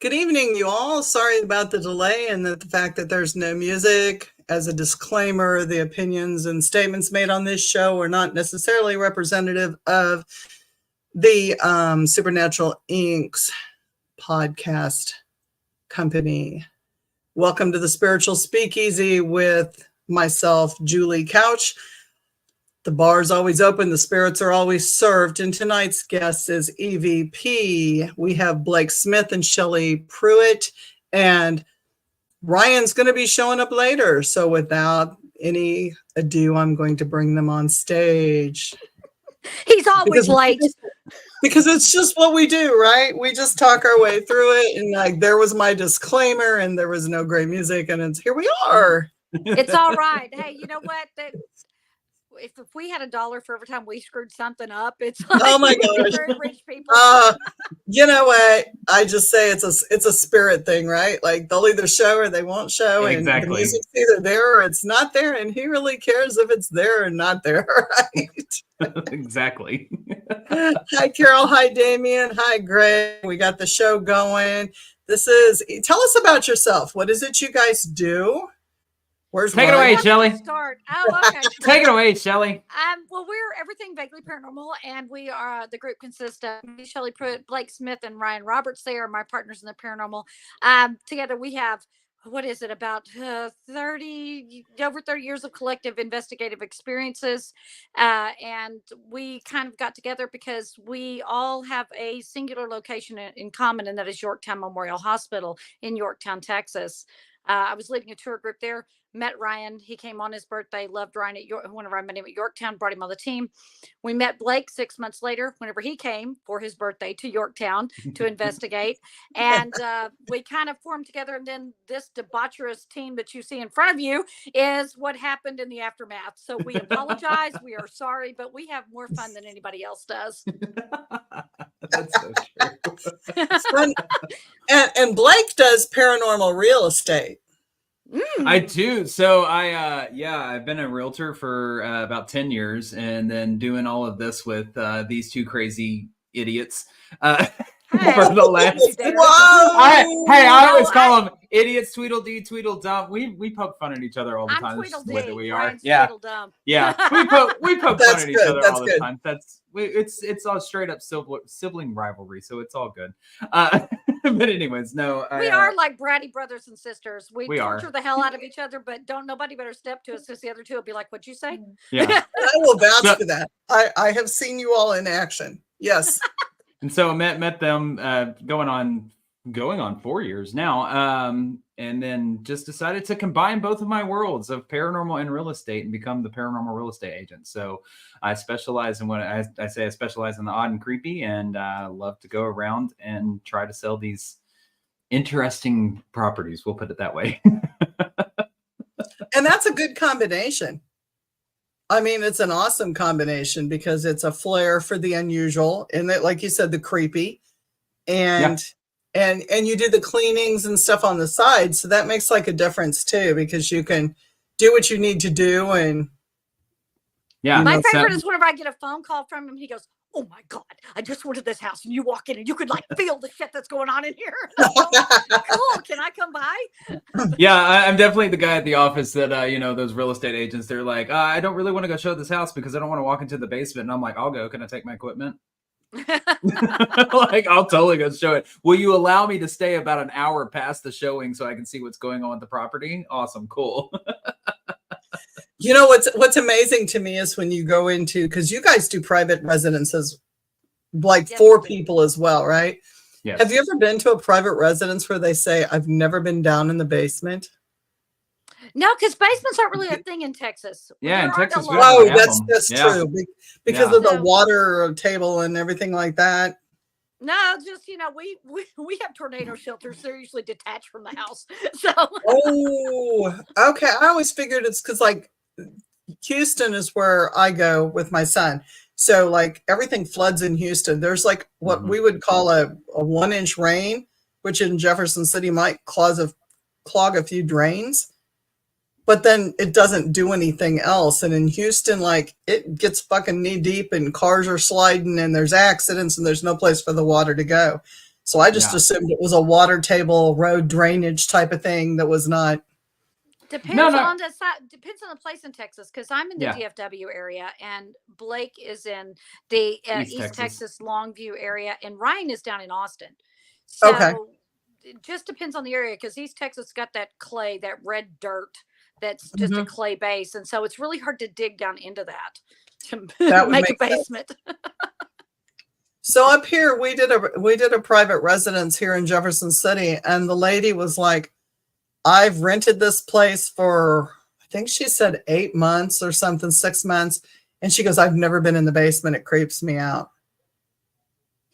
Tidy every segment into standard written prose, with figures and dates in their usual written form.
Good evening, you all. Sorry about the delay and the fact that there's no music. As a disclaimer, the opinions and statements made on this show are not necessarily representative of the Supernatural Inc.'s podcast company. Welcome to the Spiritual Speakeasy with myself, Julie Couch. The bar's always open. The spirits are always served. And tonight's guest is EVP. We have Blake Smith and Shelly Pruitt. And Ryan's going to be showing up later. So without any ado, I'm going to bring them on stage. He's always late. Because it's just what we do, right? We just talk our way through it. And like there was my disclaimer and there was no great music. And it's here we are. It's all right. Hey, you know what? If we had $1 for every time we screwed something up, it's like, oh my gosh, very rich people. You know what? I just say it's a spirit thing, right? Like they'll either show or they won't show, exactly. And the music's either there or it's not there, and who really cares if it's there or not there, right? Exactly. Hi, Carol. Hi, Damien. Hi, Greg. We got the show going. Tell us about yourself. What is it you guys do? Take it away, Shelly. Start. Oh, okay. Take it away, Shelly. Well, we're Everything Vaguely Paranormal, and we are the group consists of me, Shelly Pruitt, Blake Smith, and Ryan Roberts. They are my partners in the paranormal. Together we have about over 30 years of collective investigative experiences, and we kind of got together because we all have a singular location in common, and that is Yorktown Memorial Hospital in Yorktown, Texas. I was leading a tour group there, met Ryan. He came on his birthday, loved Ryan whenever I met him at Yorktown, brought him on the team. We met Blake 6 months later, whenever he came for his birthday to Yorktown to investigate. And we kind of formed together. And then this debaucherous team that you see in front of you is what happened in the aftermath. So we apologize. We are sorry, but we have more fun than anybody else does. That's so true. And Blake does paranormal real estate. I do. So I've been a realtor for about 10 years, and then doing all of this with these two crazy idiots. For the last. I always call them idiots. Tweedledee, Tweedledum. We poke fun at each other all the time. That's the way that we are. Ryan's yeah, Tweedledum. Yeah. We poke fun at each other all the time. It's all straight up sibling rivalry, so it's all good. But anyways, no. We are like bratty brothers and sisters. We torture are. the hell out of each other, but nobody better step to us because the other two will be like, "What'd you say?" Yeah, I will vouch for that. I have seen you all in action. Yes. And so I met them going on 4 years now, and then just decided to combine both of my worlds of paranormal and real estate and become the paranormal real estate agent. So I specialize in what I say. I specialize in the odd and creepy, and love to go around and try to sell these interesting properties. We'll put it that way. And that's a good combination. I mean, it's an awesome combination because it's a flair for the unusual, and that, like you said, the creepy, and you do the cleanings and stuff on the side, so that makes like a difference too, because you can do what you need to do. And my favorite is whenever I get a phone call from him. He goes, "Oh my God, I just went to this house," and you walk in and you could like feel the shit that's going on in here. Cool. Can I come by? Yeah, I'm definitely the guy at the office that, those real estate agents, they're like, I don't really want to go show this house because I don't want to walk into the basement. And I'm like, I'll go. Can I take my equipment? Like, I'll totally go show it. Will you allow me to stay about an hour past the showing so I can see what's going on with the property? Awesome. Cool. You know, what's amazing to me is when you go into, because you guys do private residences, like for people as well, right? Yes. Have you ever been to a private residence where they say, "I've never been down in the basement"? No, because basements aren't really a thing in Texas. Yeah, in Texas. Oh, that's true. Because of the water table and everything like that. No, just, we have tornado shelters. They're usually detached from the house. So. Oh, okay. I always figured it's because like Houston is where I go with my son. So like everything floods in Houston. There's like what we would call a 1-inch rain, which in Jefferson City might clog a few drains. but then it doesn't do anything else. And in Houston, like, it gets fucking knee deep and cars are sliding and there's accidents and there's no place for the water to go. So I just Yeah. assumed it was a water table, road drainage type of thing that was not. Depends No. on the side. Depends on the place in Texas, because I'm in the Yeah. DFW area, and Blake is in the East Texas Longview area, and Ryan is down in Austin. So Okay. it just depends on the area, because East Texas got that clay, that red dirt, that's just a clay base, and so it's really hard to dig down into that to That would make a make sense. basement. So up here, we did a private residence here in Jefferson City, and the lady was like, I've rented this place for, I think she said 8 months or something, 6 months. And she goes, I've never been in the basement. It creeps me out.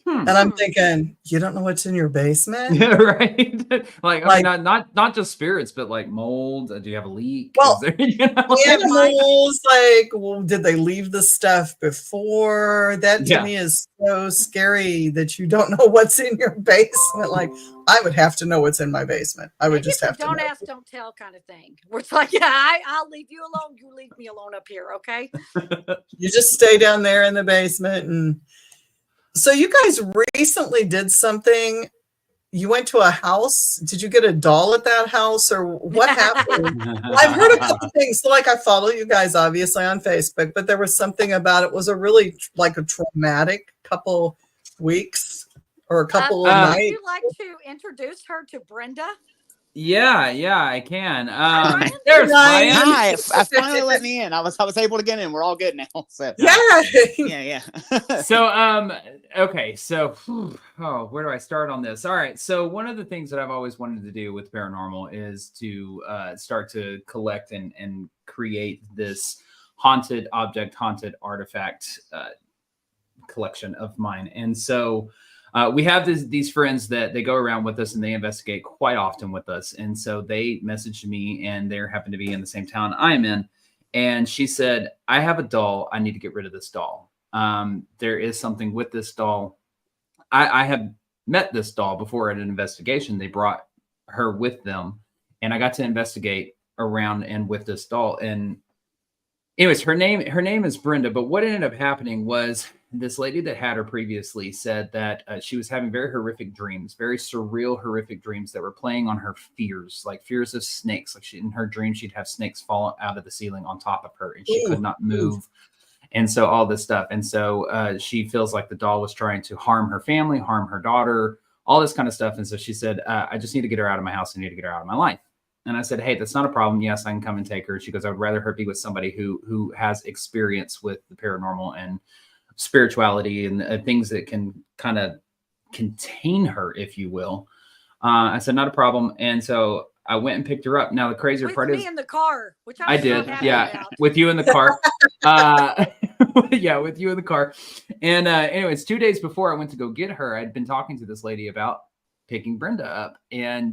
And I'm thinking, you don't know what's in your basement? Yeah, right. Like, I mean, not just spirits, but like mold. Do you have a leak? Well, Is there, you know, like, animals, like, well, did they leave the stuff before? That to Yeah. me is so scary that you don't know what's in your basement. Like, I would have to know what's in my basement. I would Maybe just it's a have to don't know. ask, don't tell kind of thing. Where it's like, yeah, I'll leave you alone. You leave me alone up here, okay? You just stay down there in the basement. And so you guys recently did something. You went to a house. Did you get a doll at that house, or what happened? I've heard a couple things. So, like, I follow you guys obviously on Facebook, but there was something about it was a really like a traumatic couple weeks or a couple of Would nights. you like to introduce her to Brenda? Yeah, I can. Ryan. There's Ryan. Ryan. Hi, I finally let me in. I was able to get in. We're all good now. So Yeah. yeah. So, okay. So, where do I start on this? All right. So, one of the things that I've always wanted to do with paranormal is to start to collect and create this haunted object, haunted artifact collection of mine. And so, we have these friends that they go around with us and they investigate quite often with us. And so they messaged me, and they happen to be in the same town I'm in. And she said, I have a doll. I need to get rid of this doll. There is something with this doll. I have met this doll before at an investigation. They brought her with them, and I got to investigate around and with this doll. And anyways, her name is Brenda. But what ended up happening was this lady that had her previously said that she was having very horrific dreams, very surreal, horrific dreams that were playing on her fears, like fears of snakes. Like in her dream, she'd have snakes fall out of the ceiling on top of her, and she could not move. And so all this stuff. And so she feels like the doll was trying to harm her family, harm her daughter, all this kind of stuff. And so she said, I just need to get her out of my house. I need to get her out of my life. And I said, hey, that's not a problem. Yes, I can come and take her. She goes, I would rather her be with somebody who has experience with the paranormal and spirituality and things that can kind of contain her, if you will. I said, not a problem. And so I went and picked her up. Now the crazier part is in the car, which I did. so happy Yeah. about. With you in the car. Yeah, with you in the car. And anyways, 2 days before I went to go get her, I'd been talking to this lady about picking Brenda up. And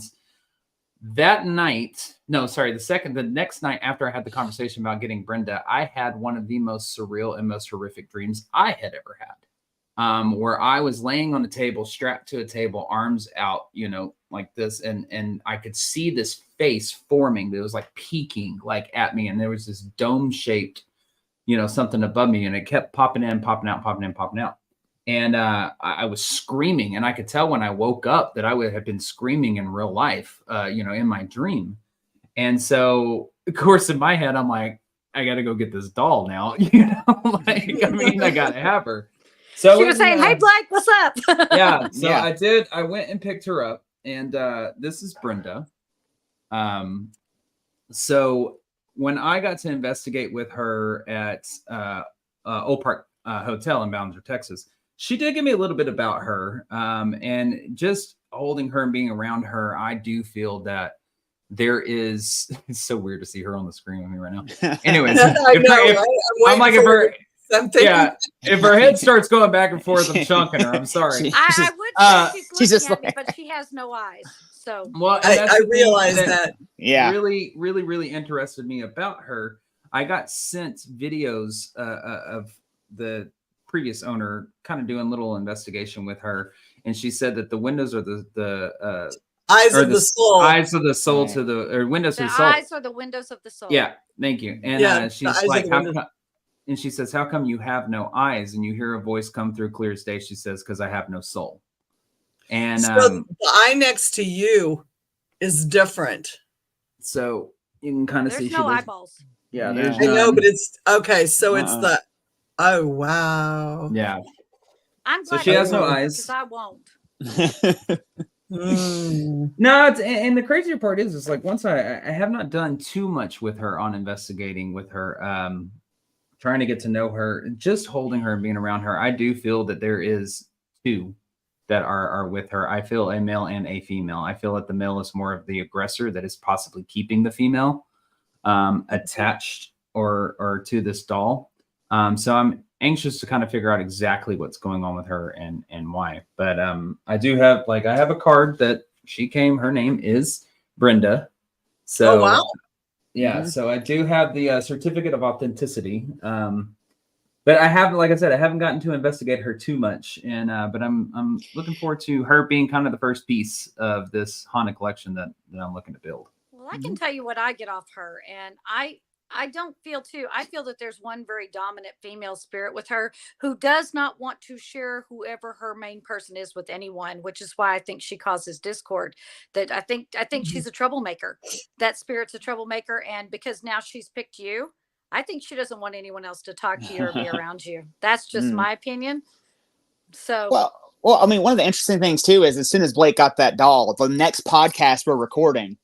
that night, the next night after I had the conversation about getting Brenda, I had one of the most surreal and most horrific dreams I had ever had, where I was laying on a table, strapped to a table, arms out, like this. And I could see this face forming that was like peeking like at me. And there was this dome shaped, something above me, and it kept popping in, popping out, popping in, popping out. And I was screaming, and I could tell when I woke up that I would have been screaming in real life, in my dream. And so, of course, in my head, I'm like, I got to go get this doll now. I got to have her. So She was saying, hey, Blake, what's up? Yeah. So Yeah. I did. I went and picked her up, and this is Brenda. So when I got to investigate with her at Old Park Hotel in Ballinger, Texas, she did give me a little bit about her, and just holding her and being around her, I do feel that there is. It's so weird to see her on the screen with me right now. Anyways, if her head starts going back and forth, I'm chunking her. I'm sorry. I would say she's just looking at me, but she has no eyes. So Well, I realized that. Yeah. Really, really, really interested me about her. I got sent videos of the previous owner kind of doing a little investigation with her, and she said that the windows are the eyes of the soul. Eyes of the soul to the or windows the of the soul. eyes are the windows of the soul. Yeah, thank you. And Yeah, she's like, and she says, how come you have no eyes? And you hear a voice come through clear as day. She says, because I have no soul. And So the eye next to you is different. so you can kind of see There's she no does. eyeballs. Yeah, Yeah. there's I know, none. but it's okay. So it's Uh-uh. the, oh, wow. Yeah. I'm So glad she you has no won't, eyes. because I won't. Mm. No, and the crazier part is like once I have not done too much with her on investigating with her, trying to get to know her, just holding her and being around her. I do feel that there is two that are with her. I feel a male and a female. I feel that the male is more of the aggressor that is possibly keeping the female attached or to this doll. So I'm anxious to kind of figure out exactly what's going on with her and why. But I do have I have a card that she came. Her name is Brenda. So Oh, wow. yeah, Mhm. so I do have the certificate of authenticity. But I haven't, like I said, I haven't gotten to investigate her too much, and but I'm looking forward to her being kind of the first piece of this haunted collection that I'm looking to build. Well, I can tell you what I get off her, and I don't feel too. I feel that there's one very dominant female spirit with her who does not want to share whoever her main person is with anyone, which is why I think she causes discord. That I think she's a troublemaker. That spirit's a troublemaker, and because now she's picked you, I think she doesn't want anyone else to talk to you or be around you. That's just Mm. my opinion. So Well, I mean, one of the interesting things too is as soon as Blake got that doll, the next podcast we're recording,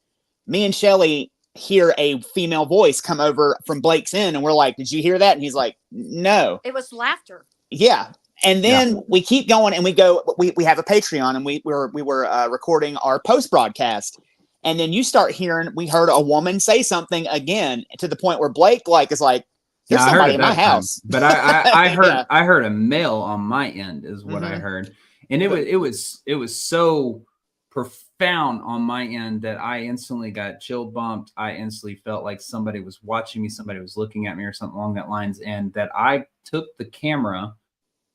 me and Shelly hear a female voice come over from Blake's end, and we're like, "Did you hear that?" And he's like, "No." it was laughter. Yeah. And then we keep going, and we go. We have a Patreon, and we were recording our post broadcast, and then you start hearing. We heard a woman say something again to the point where Blake is like, "There's Yeah, I heard somebody it in my that time, house." but I heard Yeah. I heard a male on my end is what I Mhm. heard, and it was so profound on my end that I instantly got chill bumped. I instantly felt like somebody was watching me, somebody was looking at me, or something along that lines, and that I took the camera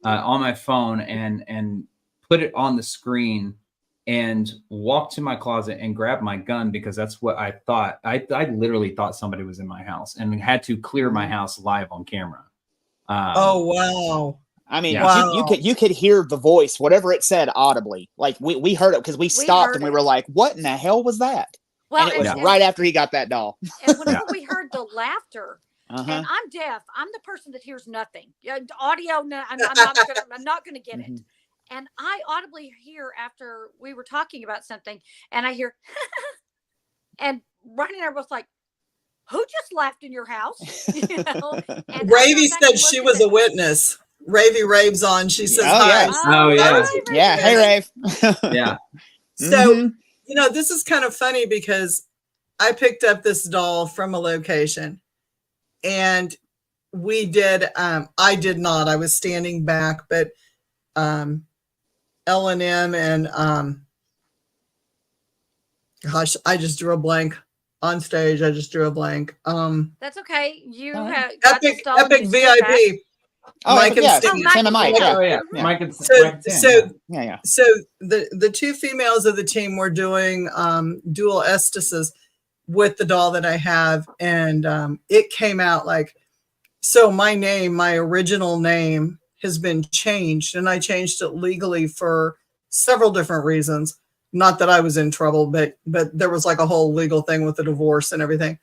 on my phone and put it on the screen and walked to my closet and grabbed my gun because that's what I thought. I literally thought somebody was in my house and had to clear my house live on camera. Oh, wow. I mean, Yeah. you could hear the voice, whatever it said, audibly. Like we heard it because we stopped heard and we it. were like, "What in the hell was that?" Well, And it was and- right after he got that doll. And whenever we heard the laughter, Uh-huh. and I'm deaf, I'm the person that hears nothing. Audio, no, I'm not gonna get it. Mhm. And I audibly hear after we were talking about something, and I hear, and Ronnie and I were both like, "Who just laughed in your house?" You know. And I Ravy went back said and she looked was at a witness. Ravy raves on. She says Oh, hi. yeah. Oh, yeah. hi, Yeah. Ray. Hey, Rafe. Yeah. So, Mhm. this is kind of funny because I picked up this doll from a location and we did, I did not, I was standing back, but L&M and gosh, I just drew a blank on stage. I just drew a blank. That's okay. You Oh, have got this Epic, doll and Epic you stood back. VIP. Oh, Mike and yeah. Sam. Sam and Mike. Yeah. Oh yeah. Yeah. Mike and So, Mike and Sam, so, yeah. Yeah. so the two females of the team were doing dual estasis with the doll that I have, and it came out like, so my name, my original name has been changed, and I changed it legally for several different reasons. Not that I was in trouble, but there was like a whole legal thing with the divorce and everything.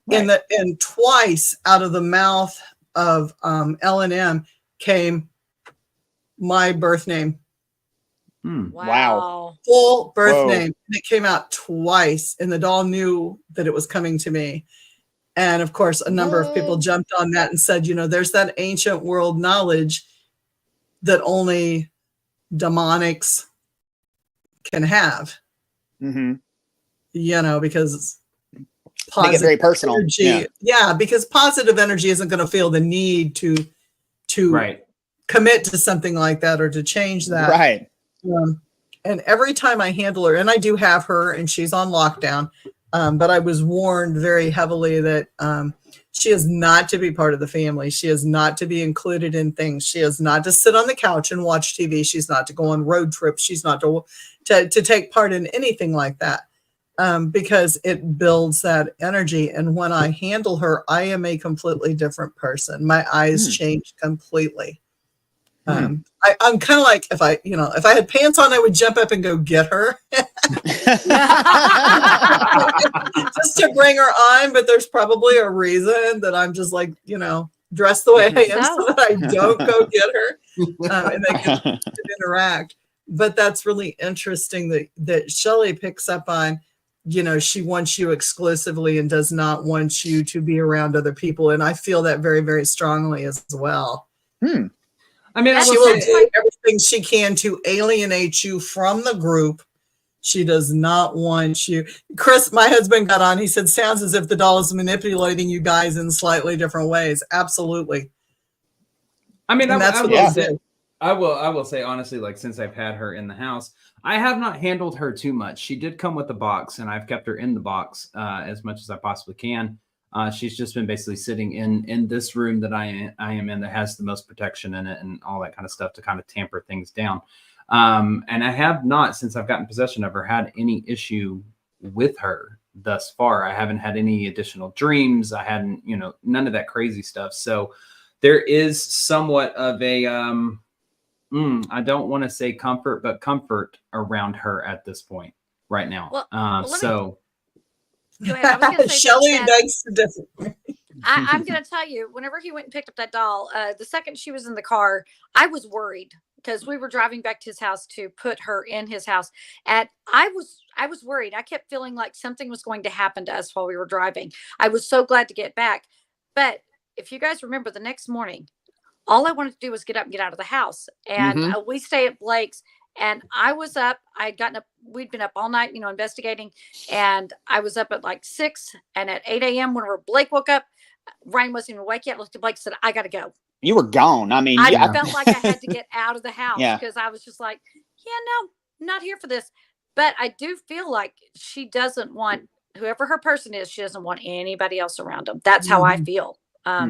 Right. And twice out of the mouth of L&M came my birth name, Wow. full birth Whoa. name. And it came out twice, and the doll knew that it was coming to me. And of course, a number of people What? jumped on that and said, there's that ancient world knowledge that only demonics can have, Mhm. because Make it very personal. energy. Yeah, because positive energy isn't going to feel the need to Right. commit to something like that or to change that. Right. And every time I handle her, and I do have her, and she's on lockdown, but I was warned very heavily that she is not to be part of the family. She is not to be included in things. She is not to sit on the couch and watch TV. She's not to go on road trips. She's not to take part in anything like that, because it builds that energy. And when I handle her, I am a completely different person. My eyes change completely. I'm kind of like, if I had pants on, I would jump up and go get her just to bring her on. But there's probably a reason that I'm just like, dressed the way I am so that I don't go get her and they can interact. But that's really interesting that Shelly picks up on, she wants you exclusively and does not want you to be around other people. And I feel that very, very strongly as well. I mean, she will do everything she can to alienate you from the group. She does not want you. Chris, my husband, got on. He said, sounds as if the doll is manipulating you guys in slightly different ways. Absolutely. I mean, that's I will say honestly, like, since I've had her in the house, I have not handled her too much. She did come with the box, and I've kept her in the box as much as I possibly can. She's just been basically sitting in this room that I am in that has the most protection in it and all that kind of stuff to kind of tamper things down. And I have not, since I've gotten possession of her, had any issue with her thus far. I haven't had any additional dreams. I hadn't, none of that crazy stuff. So there is somewhat of a, I don't want to say comfort, but comfort around her at this point right now. Go ahead. I was gonna say Shelly begs to differ. I'm going to tell you, whenever he went and picked up that doll, the second she was in the car, I was worried because we were driving back to his house to put her in his house. And I was worried. I kept feeling like something was going to happen to us while we were driving. I was so glad to get back. But if you guys remember, the next morning, all I wanted to do was get up and get out of the house. And we stay at Blake's. And I was up, I'd gotten up, we'd been up all night, investigating. And I was up at like 6. And at 8 a.m. whenever Blake woke up, Ryan wasn't even awake yet. Looked at Blake and said, I got to go. You were gone. I mean, I felt like I had to get out of the house because I was just like, no, not here for this. But I do feel like she doesn't want, whoever her person is, she doesn't want anybody else around them. That's how I feel.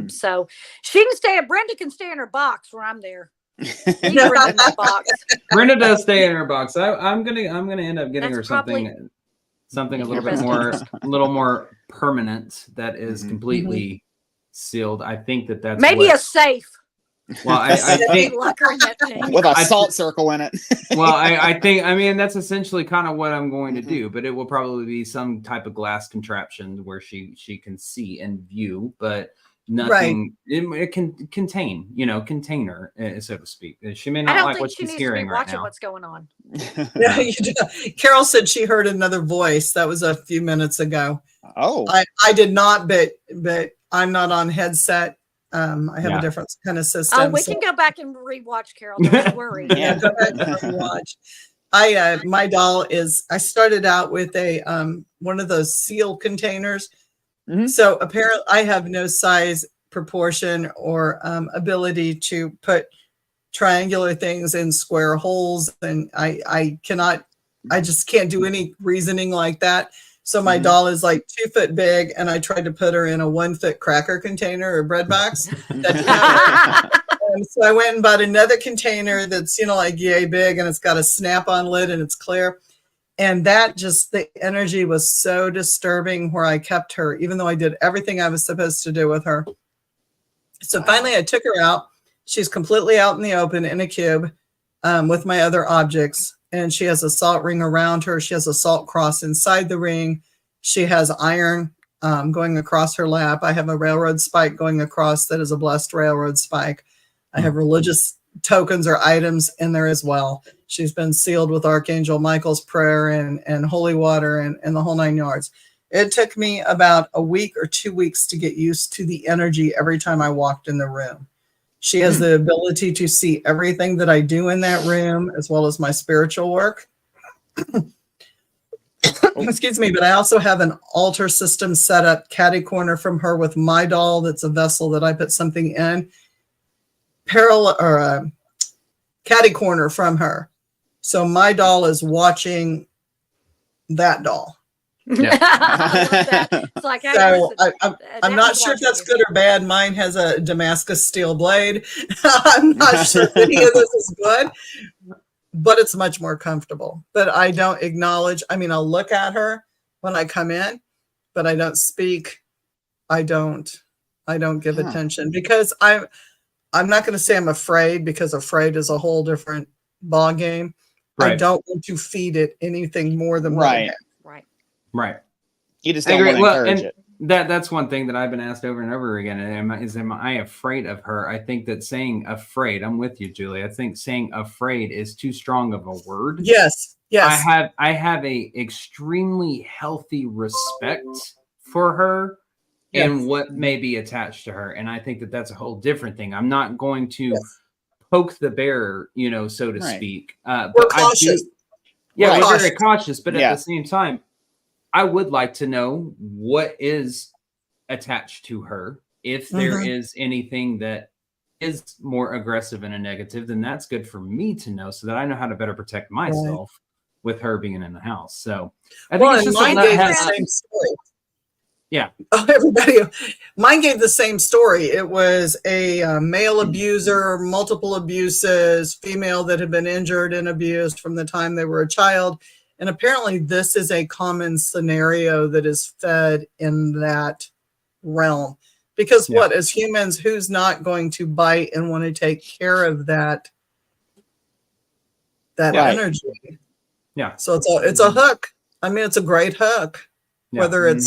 So she can stay, Brenda can stay in her box where I'm there. Brenda does stay in her box. I'm gonna end up getting her something a little more permanent that is completely sealed. I think that's maybe a safe. Well, I think with a salt circle in it. Well, I think that's essentially kind of what I'm going to do, but it will probably be some type of glass contraption where she can see and view, but nothing. It can contain, container, so to speak. She may not like what she's hearing right now. What's going on? Yeah, Carol said she heard another voice. That was a few minutes ago. Oh, I did not, but I'm not on headset. I have a different kind of system. Oh, we can go back and rewatch, Carol. Don't worry. Go back and rewatch. My doll I started out with a one of those seal containers. So apparently I have no size, proportion, or ability to put triangular things in square holes. And I just can't do any reasoning like that. So my doll is like 2 foot big, and I tried to put her in a 1 foot cracker container or bread box. So I went and bought another container that's, like yay big, and it's got a snap-on lid and it's clear. And the energy was so disturbing where I kept her, even though I did everything I was supposed to do with her. So finally I took her out. She's completely out in the open in a cube with my other objects. And she has a salt ring around her. She has a salt cross inside the ring. She has iron going across her lap. I have a railroad spike going across that is a blessed railroad spike. I have religious tokens or items in there as well. She's been sealed with Archangel Michael's prayer and holy water and the whole 9 yards. It took me about a week or 2 weeks to get used to the energy every time I walked in the room. She has the ability to see everything that I do in that room, as well as my spiritual work. Excuse me, but I also have an altar system set up catty corner from her with my doll. That's a vessel that I put something in. Parallel or catty corner from her. So my doll is watching that doll. Yeah. It's like, so I'm not sure if that's good or bad. Mine has a Damascus steel blade. I'm not sure if any of this is good, but it's much more comfortable. But I don't acknowledge. I'll look at her when I come in, but I don't speak. I don't give attention because I'm not going to say I'm afraid, because afraid is a whole different ball game. I Right. don't want to feed it anything more than what it Right. has. Right. Right. You just I don't agree. want to Well, encourage and it. that's one thing that I've been asked over and over again. Am I afraid of her? I think that saying afraid, I'm with you, Julie. I think saying afraid is too strong of a word. Yes. Yes. I have a extremely healthy respect for her Yes. and what may be attached to her. And I think that that's a whole different thing. I'm not going to Yes. poke the bear, so to Right. speak. We're But I cautious. do. Yeah, We're we're very cautious. cautious. But at Yeah. the same time, I would like to know what is attached to her. If there Mhm. is anything that is more aggressive and a negative, then that's good for me to know, so that I know how to better protect myself with her being in the house. So I think Well, it's and just a mine let gave the head. same story. Yeah. Oh, everybody, mine gave the same story. It was a male abuser, multiple abuses, female that had been injured and abused from the time they were a child. And apparently this is a common scenario that is fed in that realm. Because Yeah. what, as humans, who's not going to bite and want to take care of that Right. energy? Yeah. So it's a hook. I mean, it's a great hook, Yeah. whether it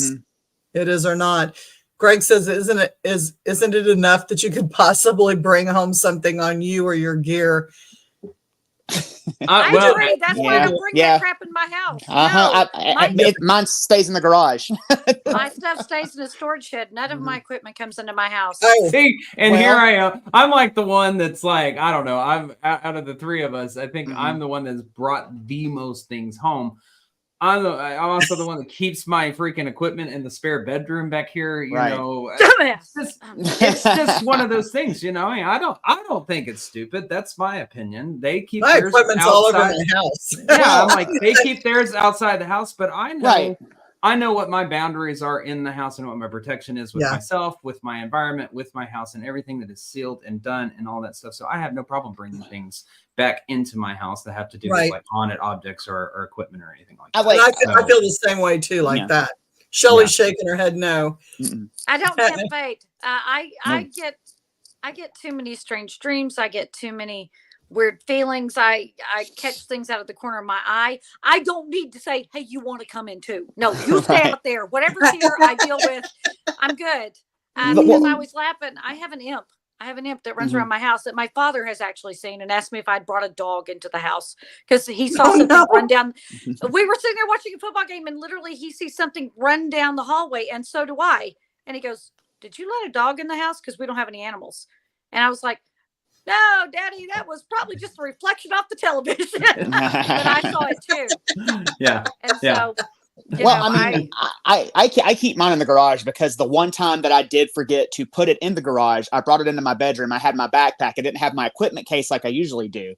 is or not. Greg says, isn't it enough that you could possibly bring home something on you or your gear? I Well, agree. That's why I don't bring Yeah. that crap in my house. Uh-huh. No, Mine stays in the garage. my stuff stays in a storage shed. None of my equipment comes into my house. Oh, see, and Well- here I am. I'm like the one that's like, I don't know. I'm out of the three of us. I think Mhm. I'm the one that's brought the most things home. I'm also the one that keeps my freaking equipment in the spare bedroom back here. You Right. know, Dumbass. it's just one of those things. I mean, I don't think it's stupid. That's my opinion. They keep my theirs equipment's all over outside. my house. Yeah, I'm like, they keep theirs outside the house, but I know. Right. I know what my boundaries are in the house and what my protection is with Yeah. myself, with my environment, with my house, and everything that is sealed and done and all that stuff. So I have no problem bringing things back into my house that have to do Right. with like haunted objects or equipment or anything like I that. like- And I feel the same way too, like Yeah. that. Shelly's Yeah. shaking her head no. Mm-mm. I don't tempt fate. I No. get too many strange dreams. I get too many weird feelings. I catch things out of the corner of my eye. I don't need to say, "Hey, you want to come in too?" No, you stay Right. out there. Whatever's here, I deal with. I'm good. But Because what- I was laughing. I have an imp. I have an imp that runs Mhm. around my house that my father has actually seen and asked me if I'd brought a dog into the house because he saw Oh, something no. run down. We were sitting there watching a football game and literally he sees something run down the hallway and so do I. And he goes, "Did you let a dog in the house? Because we don't have any animals." And I was like, "No, Daddy, that was probably just a reflection off the television." But I saw it too. Yeah. And Yeah. so, you Well, know, I mean, I keep mine in the garage because the one time that I did forget to put it in the garage, I brought it into my bedroom. I had my backpack. I didn't have my equipment case like I usually do.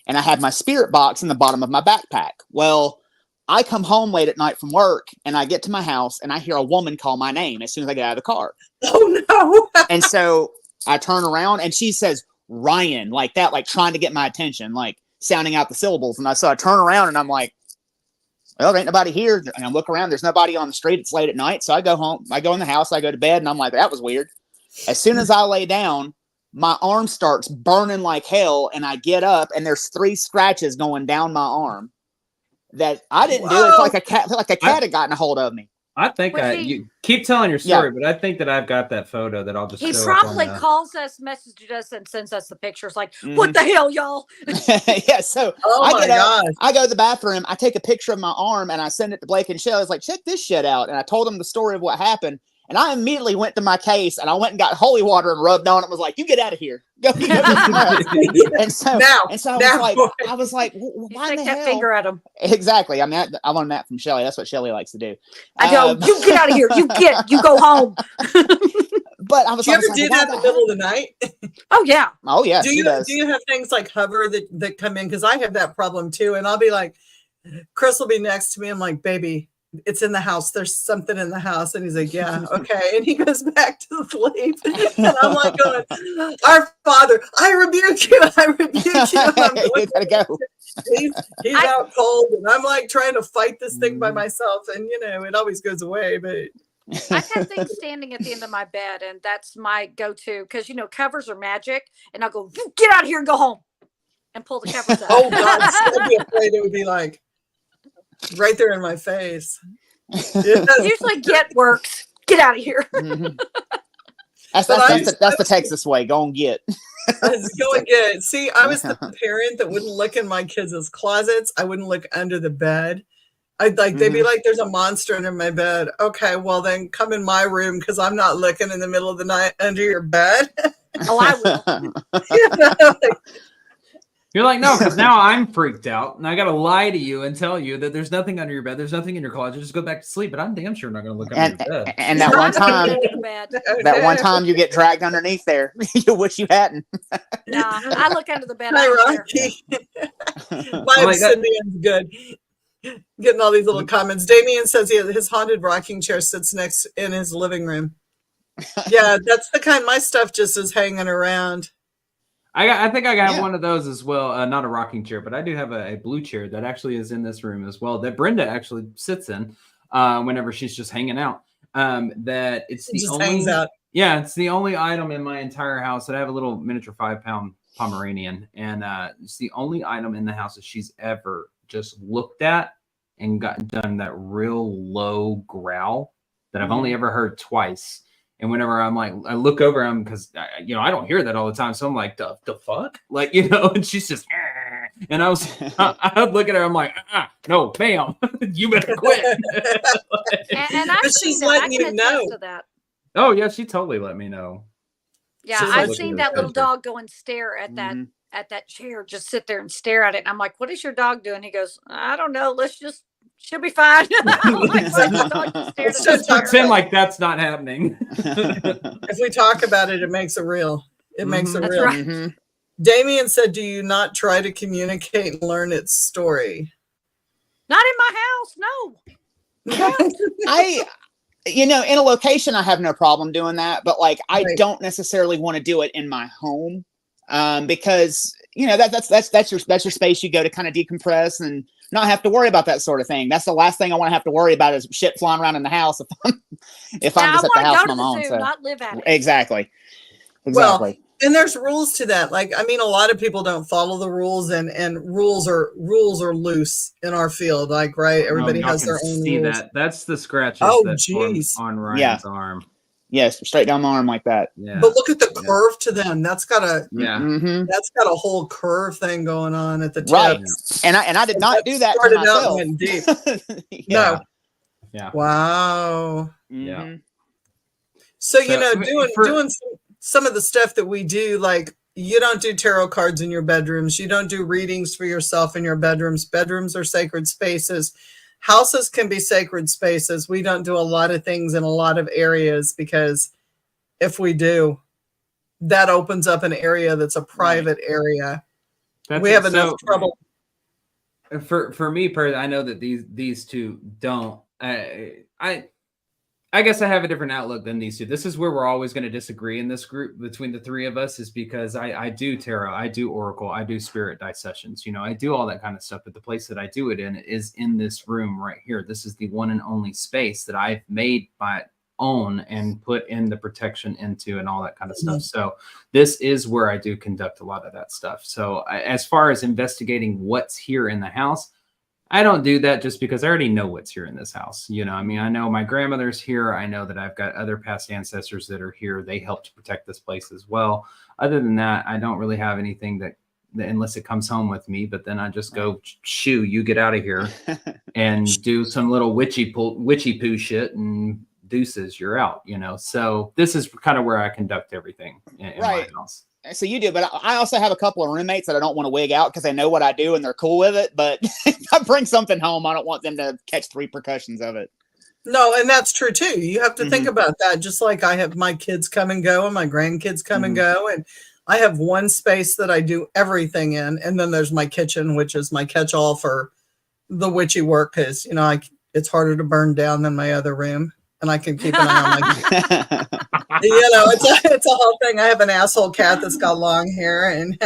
And I had my spirit box in the bottom of my backpack. Well, I come home late at night from work and I get to my house and I hear a woman call my name as soon as I get out of the car. Oh no. And so I turn around and she says, "Ryan," like that, like trying to get my attention, like sounding out the syllables. And so I turn around and I'm like, well, there ain't nobody here. And I look around, there's nobody on the street. It's late at night. So I go home, I go in the house, I go to bed, and I'm like, that was weird. As soon as I lay down, my arm starts burning like hell, and I get up, and there's 3 scratches going down my arm that I didn't do. It's like a cat had gotten a hold of me. I think Was he- you keep telling your story, but I think that I've got that photo that I'll just. he throw up on probably the- calls us, messages us, and sends us the pictures like, Mhm. "What the hell, y'all?" Yeah, so Oh I my get up, gosh. I go to the bathroom, I take a picture of my arm, and I send it to Blake and Shell. I was like, check this shit out. And I told them the story of what happened. And I immediately went to my case and I went and got holy water and rubbed on it and was like, "You get out of here. Go get And so, Now, I was like, You why in stick the that hell? finger at him. Exactly. I mean, I learned that from Shelly. That's what Shelly likes to do. I go, "You get out of here. You go home." But I was Do you I was ever like, do why that in the middle of the night? Oh yeah. Oh yeah, do she you does. do you have things like hover that come in? Because I have that problem too. And I'll be like, Chris will be next to me. I'm like, "Baby, it's in the house. There's something in the house." And he's like, "Yeah, okay." And he goes back to sleep. And I'm like going, "Our Father, I rebuke you. I rebuke you." I'm You going, gotta go. he's out cold. And I'm like trying to fight this thing by myself. And, it always goes away. But I've had things standing at the end of my bed, and that's my go-to because covers are magic, and I'll go get out of here and go home, and pull the covers out. Oh God, I'd be afraid it would be like right there in my face. Yeah. Usually get works. Get out of here. Mm-hmm. That's the Texas way. Go and get. Go and get. See, I was the parent that wouldn't look in my kids' closets. I wouldn't look under the bed. They'd be like, there's a monster under my bed. Okay, well then come in my room because I'm not looking in the middle of the night under your bed. Oh, I will. You're like, no, because now I'm freaked out, and I got to lie to you and tell you that there's nothing under your bed, there's nothing in your closet. Just go back to sleep. But I'm damn sure not going to look under your bed. And that one time you get dragged underneath there, you wish you hadn't. No, I look under the bed. My obsidian's good. Getting all these little comments. Damien says his haunted rocking chair sits next in his living room. Yeah, that's the kind. My stuff just is hanging around. I think I got one of those as well. Not a rocking chair, but I do have a blue chair that actually is in this room as well. That Brenda actually sits in whenever she's just hanging out. That it's the only hangs out. Yeah, it's the only item in my entire house that I have a little miniature 5-pound Pomeranian, and it's the only item in the house that she's ever just looked at and done that real low growl that I've only ever heard twice. And whenever I'm like, I look over him because I don't hear that all the time. So I'm like, the fuck? Like, and she's just, and I would look at her. I'm like, no, ma'am, you better quit. and I've seen that. I can attest to that. Oh yeah, she totally let me know. Yeah, I've seen that little dog go and stare at that at that chair, just sit there and stare at it. And I'm like, what is your dog doing? He goes, I don't know. She'll be fine. Let's just pretend like that's not happening. If we talk about it, it makes it real. It makes it real. Right. Mm-hmm. Damien said, do you not try to communicate and learn its story? Not in my house. No. In a location, I have no problem doing that. But I don't necessarily want to do it in my home because, that's your space you go to kind of decompress and not have to worry about that sort of thing. That's the last thing I want to have to worry about is shit flying around in the house if I'm just at the house on my own. So not live at it. Exactly. Well, and there's rules to that. A lot of people don't follow the rules, and rules are loose in our field. Right? Everybody has their own rules. That's the scratches on Ryan's arm. Yes, straight down my arm like that. Yeah. But look at the curve to them. That's got a that's got a whole curve thing going on at the tip. Right. And I did not do that to myself. Went deep. Yeah. No. Yeah. Wow. Yeah. So doing some of the stuff that we do, you don't do tarot cards in your bedrooms. You don't do readings for yourself in your bedrooms. Bedrooms are sacred spaces. Houses can be sacred spaces. We don't do a lot of things in a lot of areas because if we do, that opens up an area that's a private area. We have enough trouble. For me, I know that these two don't. I guess I have a different outlook than these two. This is where we're always going to disagree in this group between the three of us, is because I do tarot, I do oracle, I do spirit dissections. I do all that kind of stuff. But the place that I do it in is in this room right here. This is the one and only space that I've made my own and put in the protection into and all that kind of stuff. So this is where I do conduct a lot of that stuff. So as far as investigating what's here in the house, I don't do that just because I already know what's here in this house. I know my grandmother's here. I know that I've got other past ancestors that are here. They help to protect this place as well. Other than that, I don't really have anything that unless it comes home with me, but then I just go, shoo, you get out of here and do some little witchy poo shit and deuces, you're out, So this is kind of where I conduct everything in my house. So you do, but I also have a couple of roommates that I don't want to wig out because they know what I do and they're cool with it. But if I bring something home, I don't want them to catch the repercussions of it. No, and that's true too. You have to think about that. Just like I have my kids come and go and my grandkids come and go. And I have one space that I do everything in. And then there's my kitchen, which is my catch-all for the witchy work because, it's harder to burn down than my other room. and I can keep an eye on my it's a whole thing. I have an asshole cat that's got long hair, and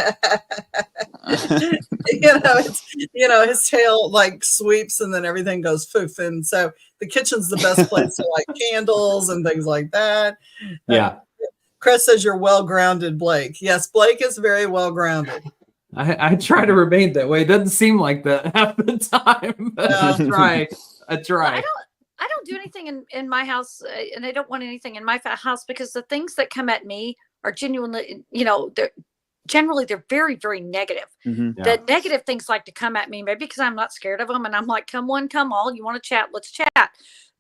his tail like sweeps, and then everything goes poof. And so the kitchen's the best place to light candles and things like that. Yeah. Chris says you're well grounded, Blake. Yes, Blake is very well grounded. I try to remain that way. It doesn't seem like that half the time, but I try. Well, I don't do anything in my house, and I don't want anything in my house because the things that come at me are genuinely, they're very, very negative. Mm-hmm. Yeah. The negative things like to come at me, maybe because I'm not scared of them, and I'm like, come one, come all. You want to chat? Let's chat.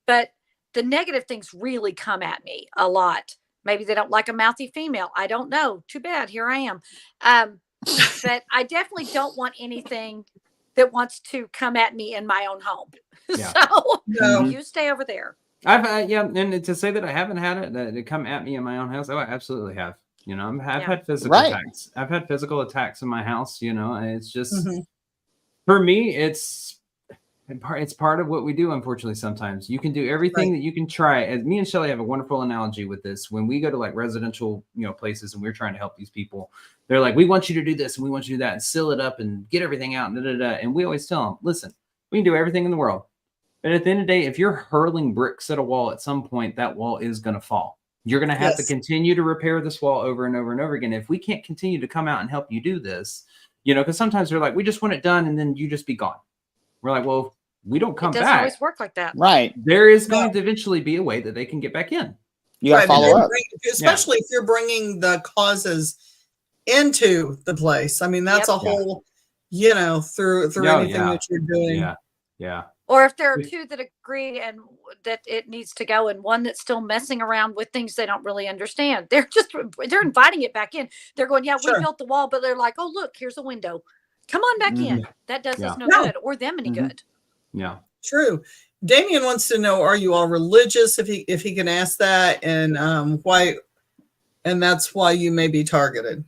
But the negative things really come at me a lot. Maybe they don't like a mouthy female. I don't know. Too bad. Here I am. But I definitely don't want anything that wants to come at me in my own home. Yeah. So you stay over there. I've and to say that I haven't had it to come at me in my own house, I absolutely have. I've had physical attacks. I've had physical attacks in my house. And it's just for me, it's part of what we do. Unfortunately, sometimes you can do everything that you can try. As me and Shelly have a wonderful analogy with this. When we go to like residential, places, and we're trying to help these people, they're like, "We want you to do this, and we want you to do that, and seal it up, and get everything out." And we always tell them, "Listen, we can do everything in the world, but at the end of the day, if you're hurling bricks at a wall, at some point that wall is going to fall. You're going to have to continue to repair this wall over and over and over again. If we can't continue to come out and help you do this, because sometimes they're like, we just want it done, and then you just be gone." We're like, well, we don't come It doesn't back. always work like that. Right. There is going to eventually be a way that they can get back in. You got to follow up. Especially if you're bringing the causes into the place. I mean, that's a whole, through anything that you're doing. Yeah. Yeah. Or if there are two that agree and that it needs to go, and one that's still messing around with things they don't really understand, they're inviting it back in. They're going, we built the wall, but they're like, oh, look, here's a window. Come on back in. That does us no good, or them any good. Yeah. True. Damien wants to know, are you all religious? If he can ask that, and why, and that's why you may be targeted.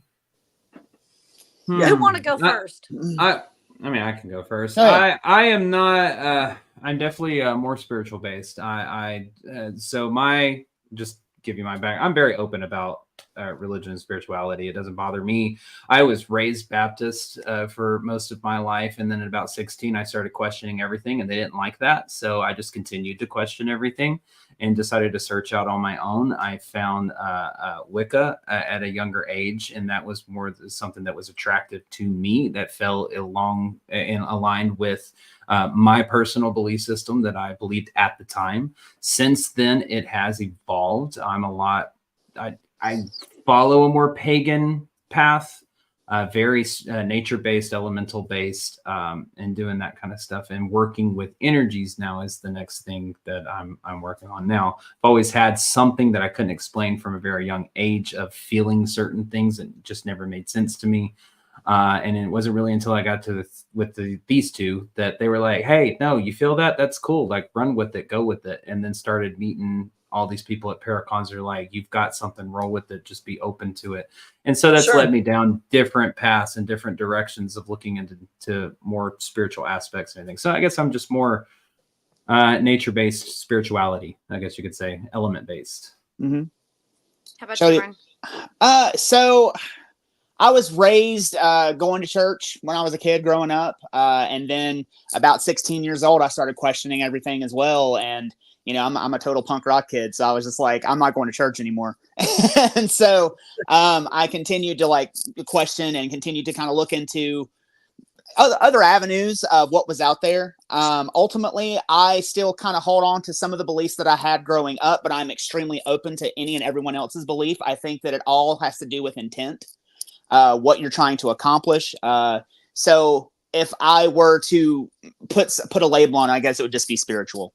Who want to go first? I can go first. Right. I am not. I'm definitely more spiritual based. So just give you my back. I'm very open about religion and spirituality. It doesn't bother me. I was raised Baptist for most of my life, and then at about 16, I started questioning everything, and they didn't like that. So I just continued to question everything and decided to search out on my own. I found Wicca at a younger age, and that was more something that was attractive to me, that fell along and aligned with my personal belief system that I believed at the time. Since then, it has evolved. I follow a more pagan path, very nature-based, elemental-based, and doing that kind of stuff. And working with energies now is the next thing that I'm working on now. I've always had something that I couldn't explain from a very young age of feeling certain things that just never made sense to me. And it wasn't really until I got to these two that they were like, "Hey, no, you feel that? That's cool. Like, run with it, go with it." And then started meeting all these people at Paracons are like, "You've got something, roll with it, just be open to it." And so that's led me down different paths and different directions of looking into more spiritual aspects and everything. So I guess I'm just more nature-based spirituality, I guess you could say, element-based. Mm-hmm. How about you, Brian? So I was raised going to church when I was a kid growing up. And then about 16 years old, I started questioning everything as well. And I'm a total punk rock kid. So I was just like, I'm not going to church anymore. And so I continued to question and continued to kind of look into other avenues of what was out there. Ultimately, I still kind of hold on to some of the beliefs that I had growing up, but I'm extremely open to any and everyone else's belief. I think that it all has to do with intent, what you're trying to accomplish. So if I were to put a label on it, I guess it would just be spiritual.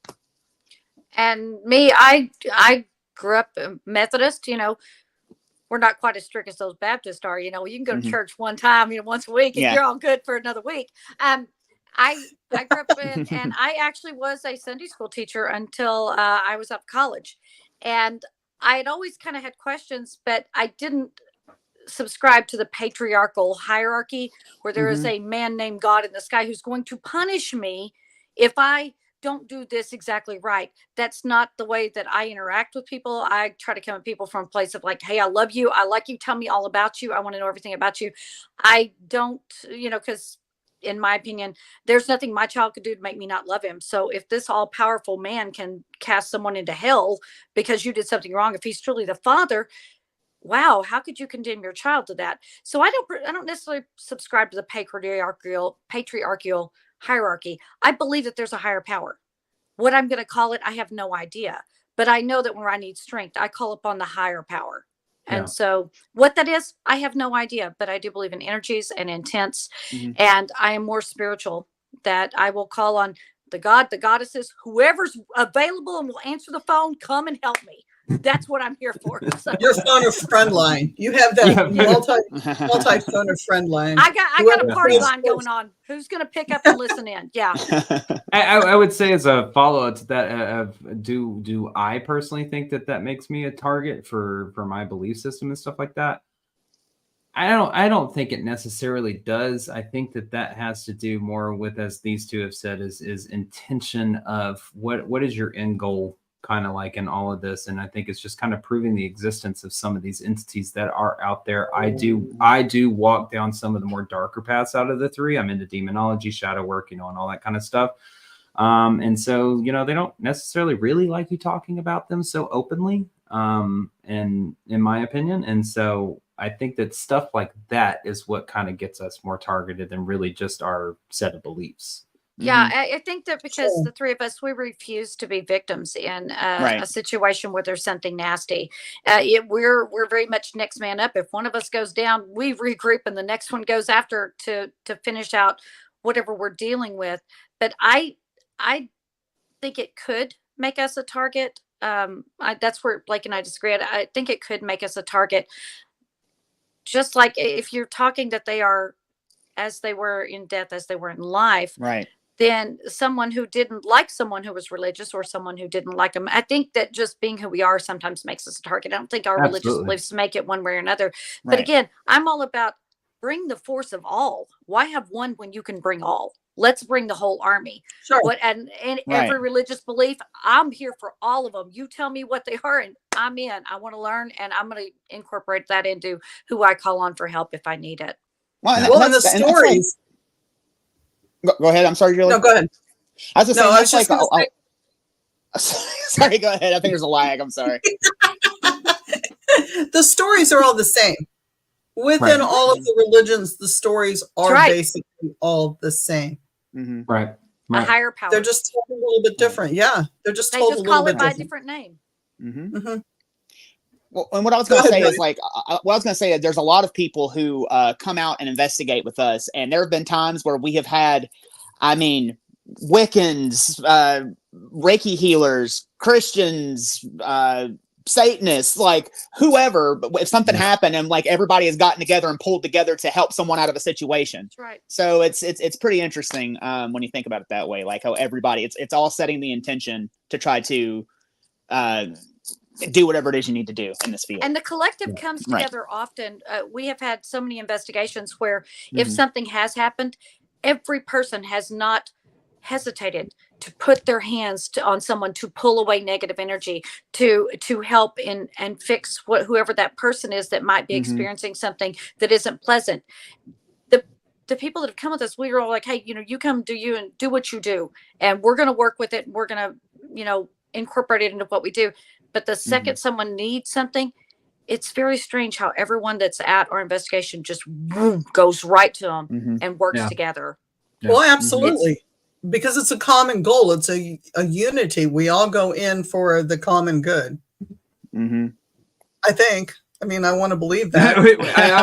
And me, I grew up Methodist. We're not quite as strict as those Baptists are. You can go to church one time, once a week, and you're all good for another week. I grew up and I actually was a Sunday school teacher until I was up college, and I had always kind of had questions, but I didn't subscribe to the patriarchal hierarchy where there is a man named God in the sky who's going to punish me if I don't do this exactly right. That's not the way that I interact with people. I try to come at people from a place of like, hey, I love you. I like you. Tell me all about you. I want to know everything about you. I don't, because in my opinion, there's nothing my child could do to make me not love him. So if this all powerful man can cast someone into hell because you did something wrong, if he's truly the father, wow, how could you condemn your child to that? So I don't necessarily subscribe to the patriarchal hierarchy. I believe that there's a higher power. What I'm going to call it, I have no idea. But I know that when I need strength, I call upon the higher power. And so what that is, I have no idea. But I do believe in energies and intents. And I am more spiritual, that I will call on the God, the goddesses, whoever's available and will answer the phone, come and help me. That's what I'm here for. So. Your phone a friend line. You have that multi phone a friend line. I got a party line going on. Who's going to pick up and listen in? Yeah. I would say as a follow up to that, do I personally think that makes me a target for my belief system and stuff like that? I don't think it necessarily does. I think that has to do more with, as these two have said, is intention of what is your end goal kind of like in all of this. And I think it's just kind of proving the existence of some of these entities that are out there. I do walk down some of the more darker paths out of the three. I'm into demonology, shadow work, and all that kind of stuff. And so, they don't necessarily really like you talking about them so openly, and in my opinion. And so I think that stuff like that is what kind of gets us more targeted than really just our set of beliefs. Yeah, I think that because the three of us, we refuse to be victims in a situation where there's something nasty. We're very much next man up. If one of us goes down, we regroup and the next one goes after to finish out whatever we're dealing with. But I think it could make us a target. That's where Blake and I disagree. I think it could make us a target. Just like if you're talking that they are as they were in death, as they were in life. Right. Then someone who didn't like someone who was religious, or someone who didn't like them. I think that just being who we are sometimes makes us a target. I don't think our religious beliefs make it one way or another. Right. But again, I'm all about bring the force of all. Why have one when you can bring all? Let's bring the whole army. Sure. And every religious belief, I'm here for all of them. You tell me what they are and I'm in. I want to learn, and I'm going to incorporate that into who I call on for help if I need it. Well, and the stories. Go ahead. I'm sorry, Julie. No, go ahead. I was just saying, sorry, go ahead. I think there's a lag. I'm sorry. The stories are all the same. Within all of the religions, the stories are basically all the same. Mm-hmm. Right. A higher power. They're just told a little bit different. Yeah. They're just told a little bit different. They just call it by a different name. Mm-hmm. Mm-hmm. Well, and what I was going to say is there's a lot of people who come out and investigate with us. And there have been times where we have had, Wiccans, Reiki healers, Christians, Satanists, like whoever, but if something happened and like everybody has gotten together and pulled together to help someone out of a situation. That's right. So it's pretty interesting when you think about it that way, like how everybody, it's all setting the intention to try to do whatever it is you need to do in this field. And the collective comes together often. We have had so many investigations where if something has happened, every person has not hesitated to put their hands on someone to pull away negative energy, to help and fix whoever that person is that might be experiencing something that isn't pleasant. The people that have come with us, we were all like, hey, you come do you and do what you do, and we're going to work with it. And we're going to, incorporate it into what we do. But the second someone needs something, it's very strange how everyone that's at our investigation just goes right to them and works together. Yeah. Well, absolutely. Because it's a common goal. It's a unity. We all go in for the common good. Mm-hmm. I think. I want to believe that. I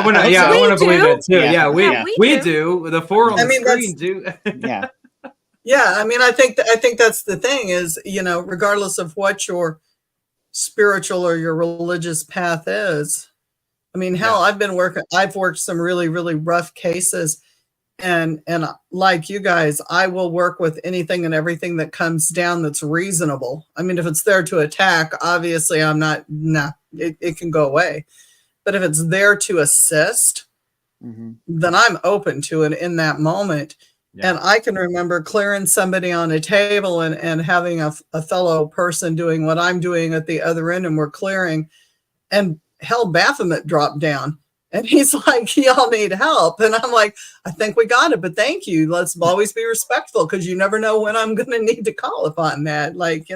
want to believe that too. Yeah, we do. The four on the screen do. Yeah. Yeah, I think that's the thing is, regardless of what your spiritual or your religious path is. Hell, I've worked some really, really rough cases, and like you guys, I will work with anything and everything that comes down that's reasonable. If it's there to attack, obviously it can go away. But if it's there to assist, then I'm open to it in that moment. And I can remember clearing somebody on a table and having a fellow person doing what I'm doing at the other end, and we're clearing, and hell, Baphomet dropped down. And he's like, y'all need help. And I'm like, I think we got it, but thank you. Let's always be respectful, because you never know when I'm going to need to call upon that. Like,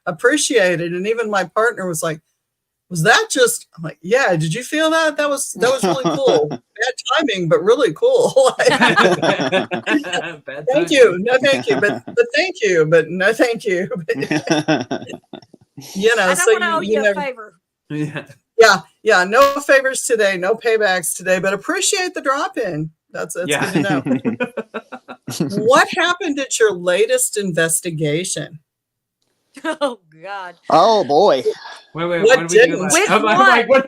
appreciate it. And even my partner was like, was that just, I'm like, yeah, did you feel that? That was really cool. Bad timing, but really cool. Thank you. No, thank you. But thank you. But no, thank you. I don't so want to owe you a never, favor. Yeah. No favors today. No paybacks today, but appreciate the drop in. That's good to know. What happened at your latest investigation? Oh God. Oh boy. Wait. What did we do last? Which one? Like, wait.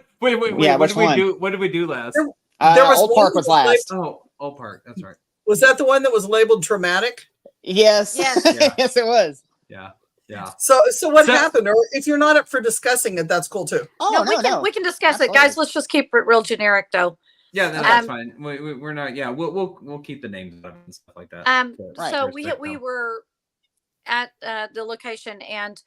Yeah, what did we do? What did we do last? There was Old Park was last. Old Park. That's right. Was that the one that was labeled traumatic? Yes. Yes. Yes, it was. Yeah. So what happened? Or if you're not up for discussing it, that's cool too. Oh, no, we can discuss it, guys. Let's just keep it real generic, though. Yeah, that's fine. We're not. Yeah, we'll keep the names up and stuff like that. So we were at the location, and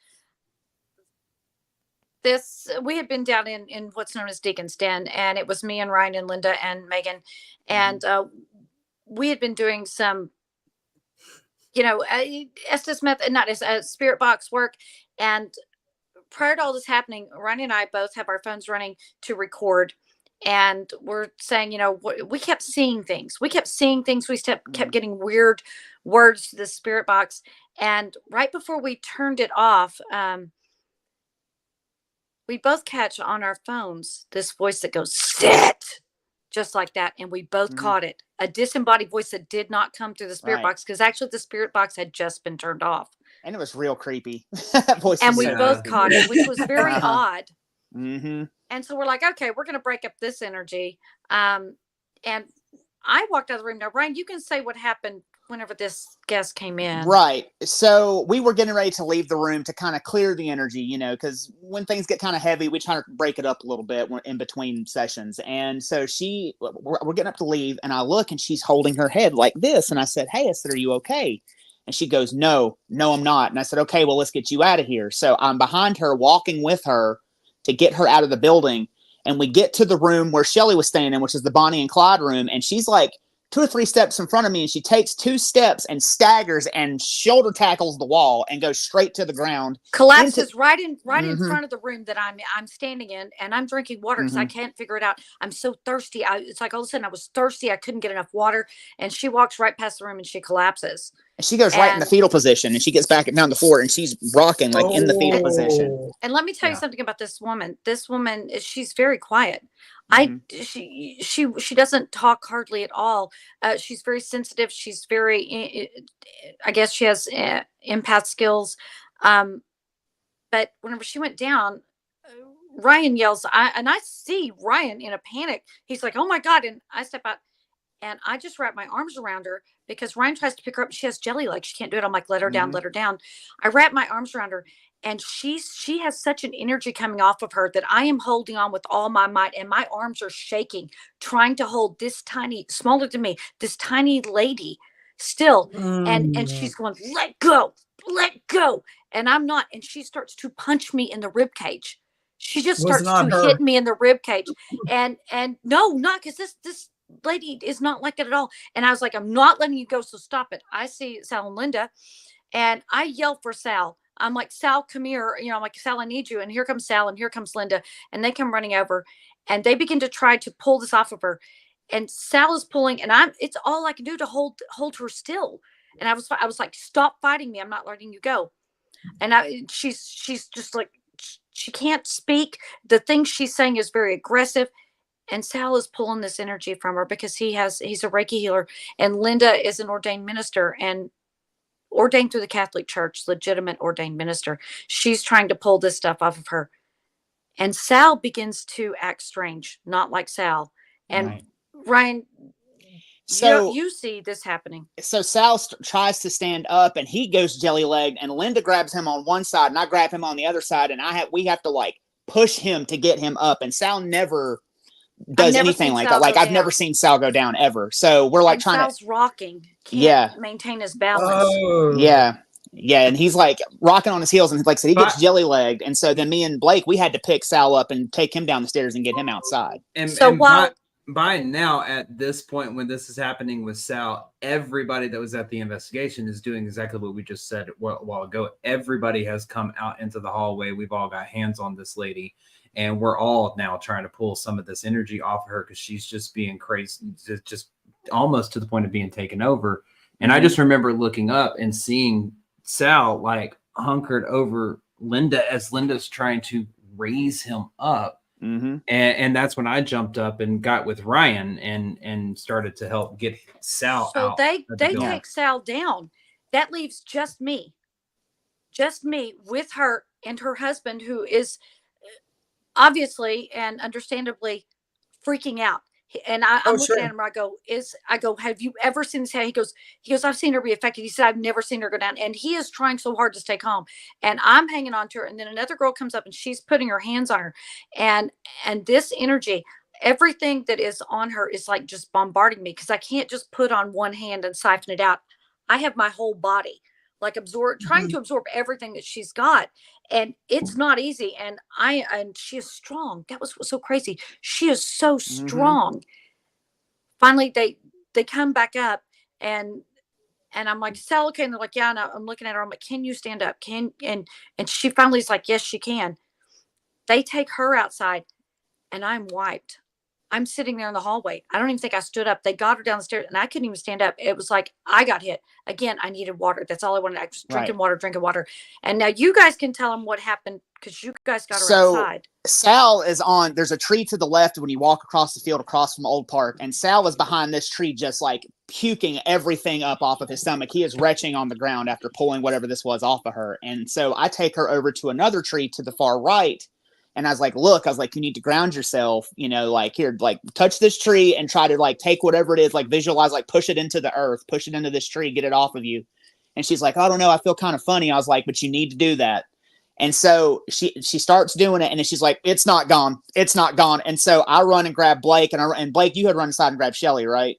we had been down in what's known as Deacon's Den, and it was me and Ryan and Linda and Megan, and we had been doing some, Estes method, not as spirit box work. And prior to all this happening, Ryan and I both have our phones running to record, and we're saying, we kept seeing things. We kept kept getting weird words to the spirit box. And right before we turned it off, we both catch on our phones this voice that goes, "Sit," just like that. And we both caught it. A disembodied voice that did not come through the spirit box, because actually the spirit box had just been turned off. And it was real creepy. That voice and we both caught it, which was very odd. Mm-hmm. And so we're like, okay, we're going to break up this energy. And I walked out of the room. Now, Ryan, you can say what happened whenever this guest came in. Right. So we were getting ready to leave the room to kind of clear the energy, because when things get kind of heavy, we try to break it up a little bit in between sessions. And so we're getting up to leave, and I look, and she's holding her head like this. And I said, "Hey," I said, "are you okay?" And she goes, no, I'm not. And I said, "Okay, well, let's get you out of here." So I'm behind her, walking with her to get her out of the building. And we get to the room where Shelly was staying in, which is the Bonnie and Clyde room. And she's like 2 or 3 steps in front of me, and she takes 2 steps and staggers and shoulder tackles the wall and goes straight to the ground. Collapses right in front of the room that I'm standing in, and I'm drinking water because I can't figure it out. I'm so thirsty. It's like all of a sudden I was thirsty. I couldn't get enough water, and she walks right past the room and she collapses. And she goes right in the fetal position, and she gets back down the floor, and she's rocking like in the fetal position. And let me tell you something about this woman. This woman, she's very quiet. She doesn't talk hardly at all. She's very sensitive. She's very, I guess she has empath skills. But whenever she went down, Ryan yells, and I see Ryan in a panic. He's like, "Oh my God." And I step out, and I just wrap my arms around her because Ryan tries to pick her up. She has jelly legs. She can't do it. I'm like, let her down, let her down. I wrap my arms around her, and she has such an energy coming off of her that I am holding on with all my might, and my arms are shaking, trying to hold this tiny, smaller than me, this tiny lady still. And she's going, let go. And I'm not. And she starts to punch me in the rib cage. She just starts to hit me in the rib cage. And no, not because this lady is not like that at all. And I was like, "I'm not letting you go, so stop it." I see Sal and Linda, and I yell for Sal. I'm like, "Sal, come here." I'm like, "Sal, I need you." And here comes Sal, and here comes Linda, and they come running over, and they begin to try to pull this off of her. And Sal is pulling, and it's all I can do to hold her still. And I was like, "Stop fighting me. I'm not letting you go." And she's just like, she can't speak. The thing she's saying is very aggressive. And Sal is pulling this energy from her because he's a Reiki healer. And Linda is an ordained minister and ordained through the Catholic Church, legitimate ordained minister. She's trying to pull this stuff off of her. And Sal begins to act strange, not like Sal. And Ryan, so you see this happening. So Sal tries to stand up, and he goes jelly legged, and Linda grabs him on one side, and I grab him on the other side, and we have to like push him to get him up. And Sal never does never anything seen like Sal that. Like go I've never down. seen Sal go down ever. So we're like And trying Sal's rocking. Can't Yeah. maintain his balance. Oh, yeah. And he's like rocking on his heels. And like I said, he gets But- jelly legged. And so then me and Blake, we had to pick Sal up and take him down the stairs and get him outside. And, So and while by now, at this point, when this is happening with Sal, everybody that was at the investigation is doing exactly what we just said a while ago. Everybody has come out into the hallway. We've all got hands on this lady, and we're all now trying to pull some of this energy off of her because she's just being crazy, just almost to the point of being taken over. And I just remember looking up and seeing Sal like hunkered over Linda as Linda's trying to raise him up. Mm-hmm. And that's when I jumped up and got with Ryan and started to help get Sal so out. they of the building. take Sal down. That leaves just me with her and her husband, who is obviously and understandably freaking out. And I'm looking sure. at him. I go, have you ever seen this? He goes, I've seen her be affected. He said, I've never seen her go down. And he is trying so hard to stay calm. And I'm hanging on to her. And then another girl comes up and she's putting her hands on her. And this energy, everything that is on her is like just bombarding me, because I can't just put on one hand and siphon it out. I have my whole body like trying to absorb everything that she's got. And it's not easy. And she is strong. That was so crazy. She is so strong. Finally, they come back up and I'm like, Sal, okay. And they're like, yeah. And I'm looking at her. I'm like, can you stand up? And she finally is like, yes, she can. They take her outside and I'm wiped. I'm sitting there in the hallway. I don't even think I stood up. They got her down the stairs and I couldn't even stand up. It was like I got hit. Again, I needed water. That's all I wanted. I was drinking water. And now you guys can tell them what happened, because you guys got her outside. Sal is on, there's a tree to the left when you walk across the field across from Old Park. And Sal is behind this tree, just like puking everything up off of his stomach. He is retching on the ground after pulling whatever this was off of her. And so I take her over to another tree to the far right. And I was like, look, you need to ground yourself, like here, like touch this tree and try to like take whatever it is, like visualize, like push it into the earth, push it into this tree, get it off of you. And she's like, I don't know, I feel kind of funny. I was like, but you need to do that. And so she starts doing it, and then she's like, it's not gone. It's not gone. And so I run and grab Blake, and Blake, you had run aside and grab Shelly, right?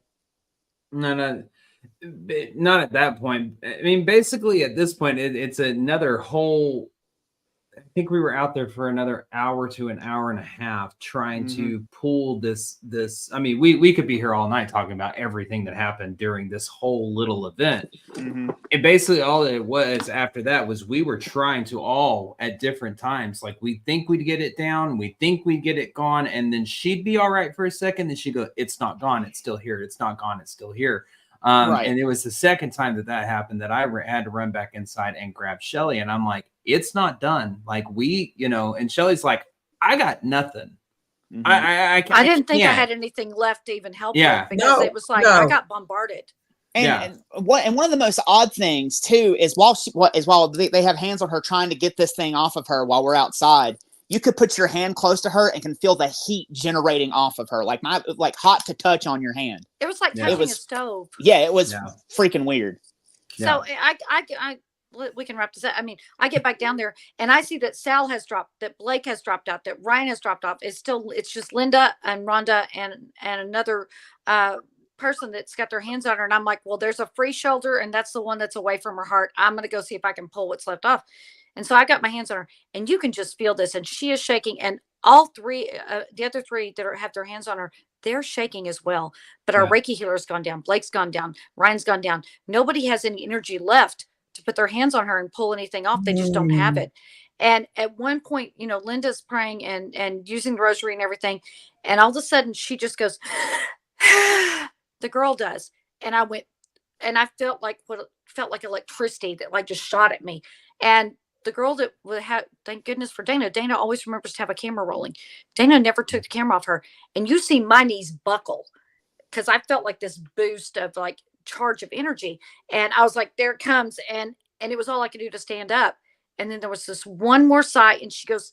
No, not at that point. I mean, basically at this point, it's another whole, I think we were out there for another hour to an hour and a half trying to pull this. I mean, we could be here all night talking about everything that happened during this whole little event. And basically all it was after that was we were trying to all at different times, like we think we'd get it down, we think we'd get it gone, and then she'd be all right for a second, then she'd go, it's not gone, it's still here, it's not gone, it's still here. And it was the second time that happened that I had to run back inside and grab Shelly. And I'm like, it's not done. Like and Shelly's like, I got nothing. I didn't think I had anything left to even help with, because it was like, I got bombarded. And one of the most odd things too is while they have hands on her trying to get this thing off of her while we're outside, you could put your hand close to her and can feel the heat generating off of her, like hot to touch on your hand. It was like touching a stove. Yeah, it was freaking weird. So we can wrap this up. I mean, I get back down there and I see that Sal has dropped, that Blake has dropped out, that Ryan has dropped off. It's just Linda and Rhonda and another person that's got their hands on her. And I'm like, well, there's a free shoulder, and that's the one that's away from her heart. I'm going to go see if I can pull what's left off. And so I got my hands on her, and you can just feel this. And she is shaking. And all three, the other three that have their hands on her, they're shaking as well. But our Reiki healer's gone down. Blake's gone down. Ryan's gone down. Nobody has any energy left to put their hands on her and pull anything off. They just don't have it. And at one point, Linda's praying and using the rosary and everything. And all of a sudden she just goes, the girl does. And I went, and I felt like electricity that like just shot at me. And the girl that would have, thank goodness for Dana. Dana always remembers to have a camera rolling. Dana never took the camera off her. And you see my knees buckle, because I felt like this boost of like charge of energy. And I was like, there it comes. And it was all I could do to stand up. And then there was this one more sigh, and she goes,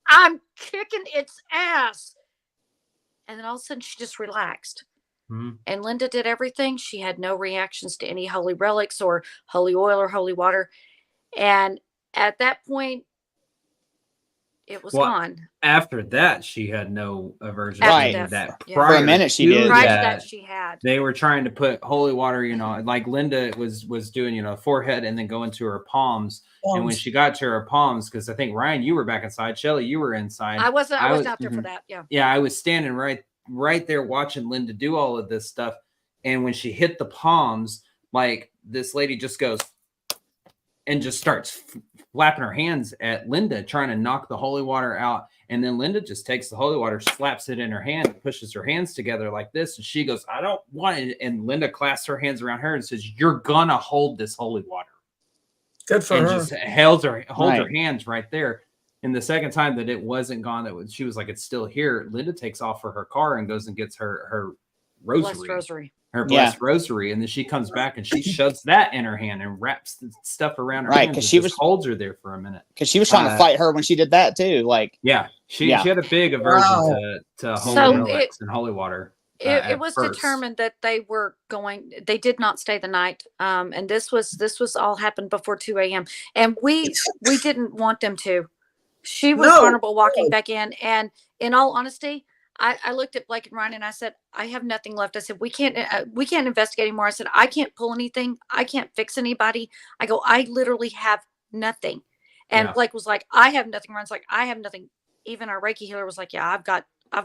I'm kicking its ass. And then all of a sudden she just relaxed. And Linda did everything. She had no reactions to any holy relics or holy oil or holy water. And at that point, it was Well, gone. After that, she had no aversion Right. to that. Yeah. Prior For a minute she to did. Prior to that, that, she had. they were trying to put holy water, like Linda was doing, forehead and then go into her palms. And when she got to her palms, because I think Ryan, you were back inside, Shelly, you were inside. I was not there mhm. for that. Yeah. Yeah, I was standing right there watching Linda do all of this stuff. And when she hit the palms, like this lady just goes and just starts flapping her hands at Linda, trying to knock the holy water out. And then Linda just takes the holy water, slaps it in her hand, pushes her hands together like this. And she goes, I don't want it. And Linda clasps her hands around her and says, you're going to hold this holy water. Good for and her. just holds her Right. hands right there. And the second time that it wasn't gone, she was like, it's still here. Linda takes off for her car and goes and gets her rosary. Her blessed rosary, and then she comes back and she shoves that in her hand and wraps the stuff around her hand. Because she holds her there for a minute. Because she was trying to fight her when she did that too. Like, she had a big aversion to holy relics and holy water. It was determined that they did not stay the night. And this was all happened before 2 a.m. And we didn't want them to. She was vulnerable walking back in. And in all honesty, I looked at Blake and Ryan and I said, I have nothing left. I said, we can't investigate anymore. I said, I can't pull anything. I can't fix anybody. I go, I literally have nothing. And Blake was like, I have nothing. Ryan's like, I have nothing. Even our Reiki healer was like, yeah, I've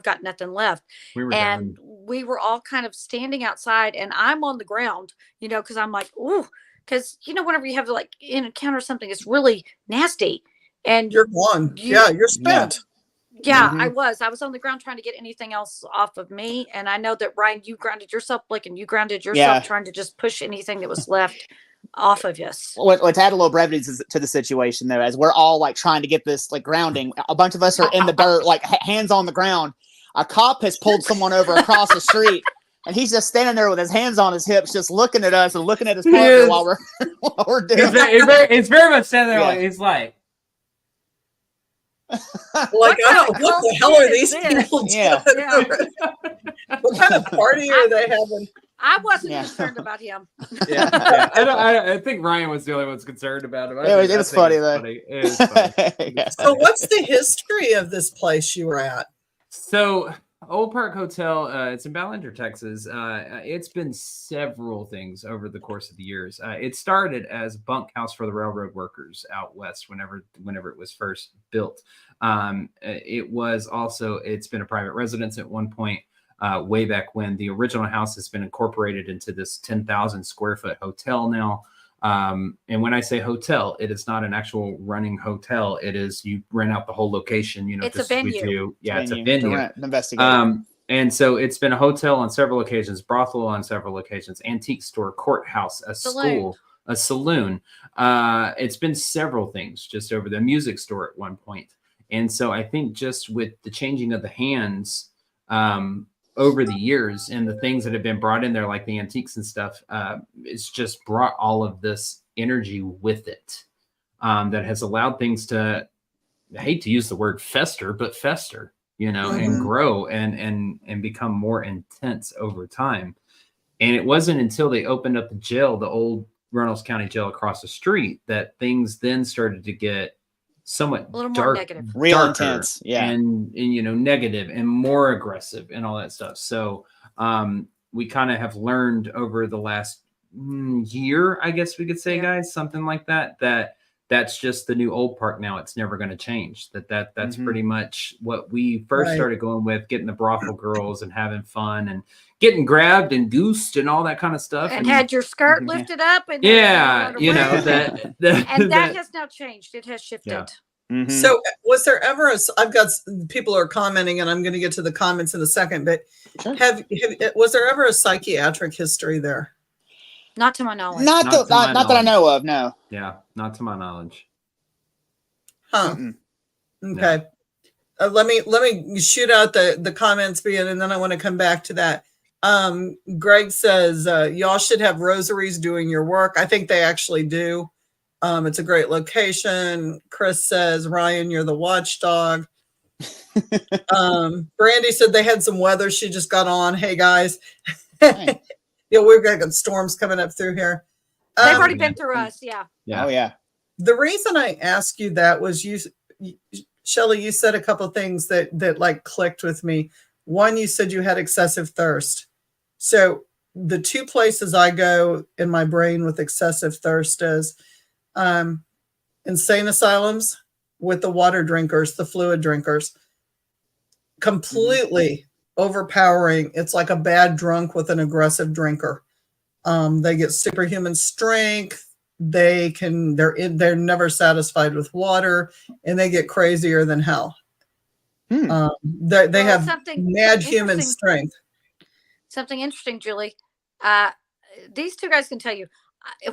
got nothing left. We were all kind of standing outside and I'm on the ground, cause I'm like, ooh, cause whenever you have to like encounter something, it's really nasty and you're gone. You're spent. Yeah, I was on the ground trying to get anything else off of me. And I know that Ryan, you grounded yourself, Blake, and you grounded yourself trying to just push anything that was left off of us. Let's add a little brevity to the situation though, as we're all like trying to get this like grounding. A bunch of us are in the dirt, like hands on the ground. A cop has pulled someone over across the street and he's just standing there with his hands on his hips, just looking at us and looking at his partner while we're doing it's very much standing there. Like, it's like, what the hell are these people doing? What kind of party are they having? I wasn't concerned about him. I think Ryan was the only one concerned about him. It was funny though. It was funny. So what's the history of this place you were at? So Old Park Hotel, it's in Ballinger, Texas. It's been several things over the course of the years. It started as a bunkhouse for the railroad workers out west whenever it was first built. It's been a private residence at one point, way back when. The original house has been incorporated into this 10,000 square foot hotel now. And when I say hotel, it is not an actual running hotel. It is, you rent out the whole location, it's a venue. It's a venue. Investigate. And so it's been a hotel on several occasions, brothel on several occasions, antique store, courthouse, school, a saloon. It's been several things just over the music store at one point. And so I think just with the changing of the hands, over the years and the things that have been brought in there, like the antiques and stuff, it's just brought all of this energy with it, that has allowed things to, I hate to use the word fester, but fester, and grow and become more intense over time. And it wasn't until they opened up the jail, the old Reynolds County jail across the street, that things then started to get somewhat a little more negative, real intense, and negative and more aggressive and all that stuff. So we kind of have learned over the last year, I guess we could say, guys, something like that's just the new Old Park now. It's never going to change. That's pretty much what we first started going with, getting the brothel girls and having fun and getting grabbed and goosed and all that kind of stuff. And had your skirt lifted up. And that and that has now changed. It has shifted. Yeah. So was there ever I've got people are commenting and I'm going to get to the comments in a second, but was there ever a psychiatric history there? Not to my knowledge. Not that I know of. No. Yeah. Not to my knowledge. Huh. Okay. No. Let me shoot out the comments being, and then I want to come back to that. Greg says, y'all should have rosaries doing your work. I think they actually do. It's a great location. Chris says, Ryan, you're the watchdog. Brandy said they had some weather. She just got on. Hey guys. Nice. We've got storms coming up through here. They've already been through us. Yeah. Oh yeah. The reason I asked you that was Shelly, you said a couple things that like clicked with me. One, you said you had excessive thirst. So the two places I go in my brain with excessive thirst is insane asylums with the water drinkers, the fluid drinkers. Completely overpowering. It's like a bad drunk with an aggressive drinker. They get superhuman strength. They're never satisfied with water, and they get crazier than hell. They have mad human strength. Something interesting, Julie. These two guys can tell you.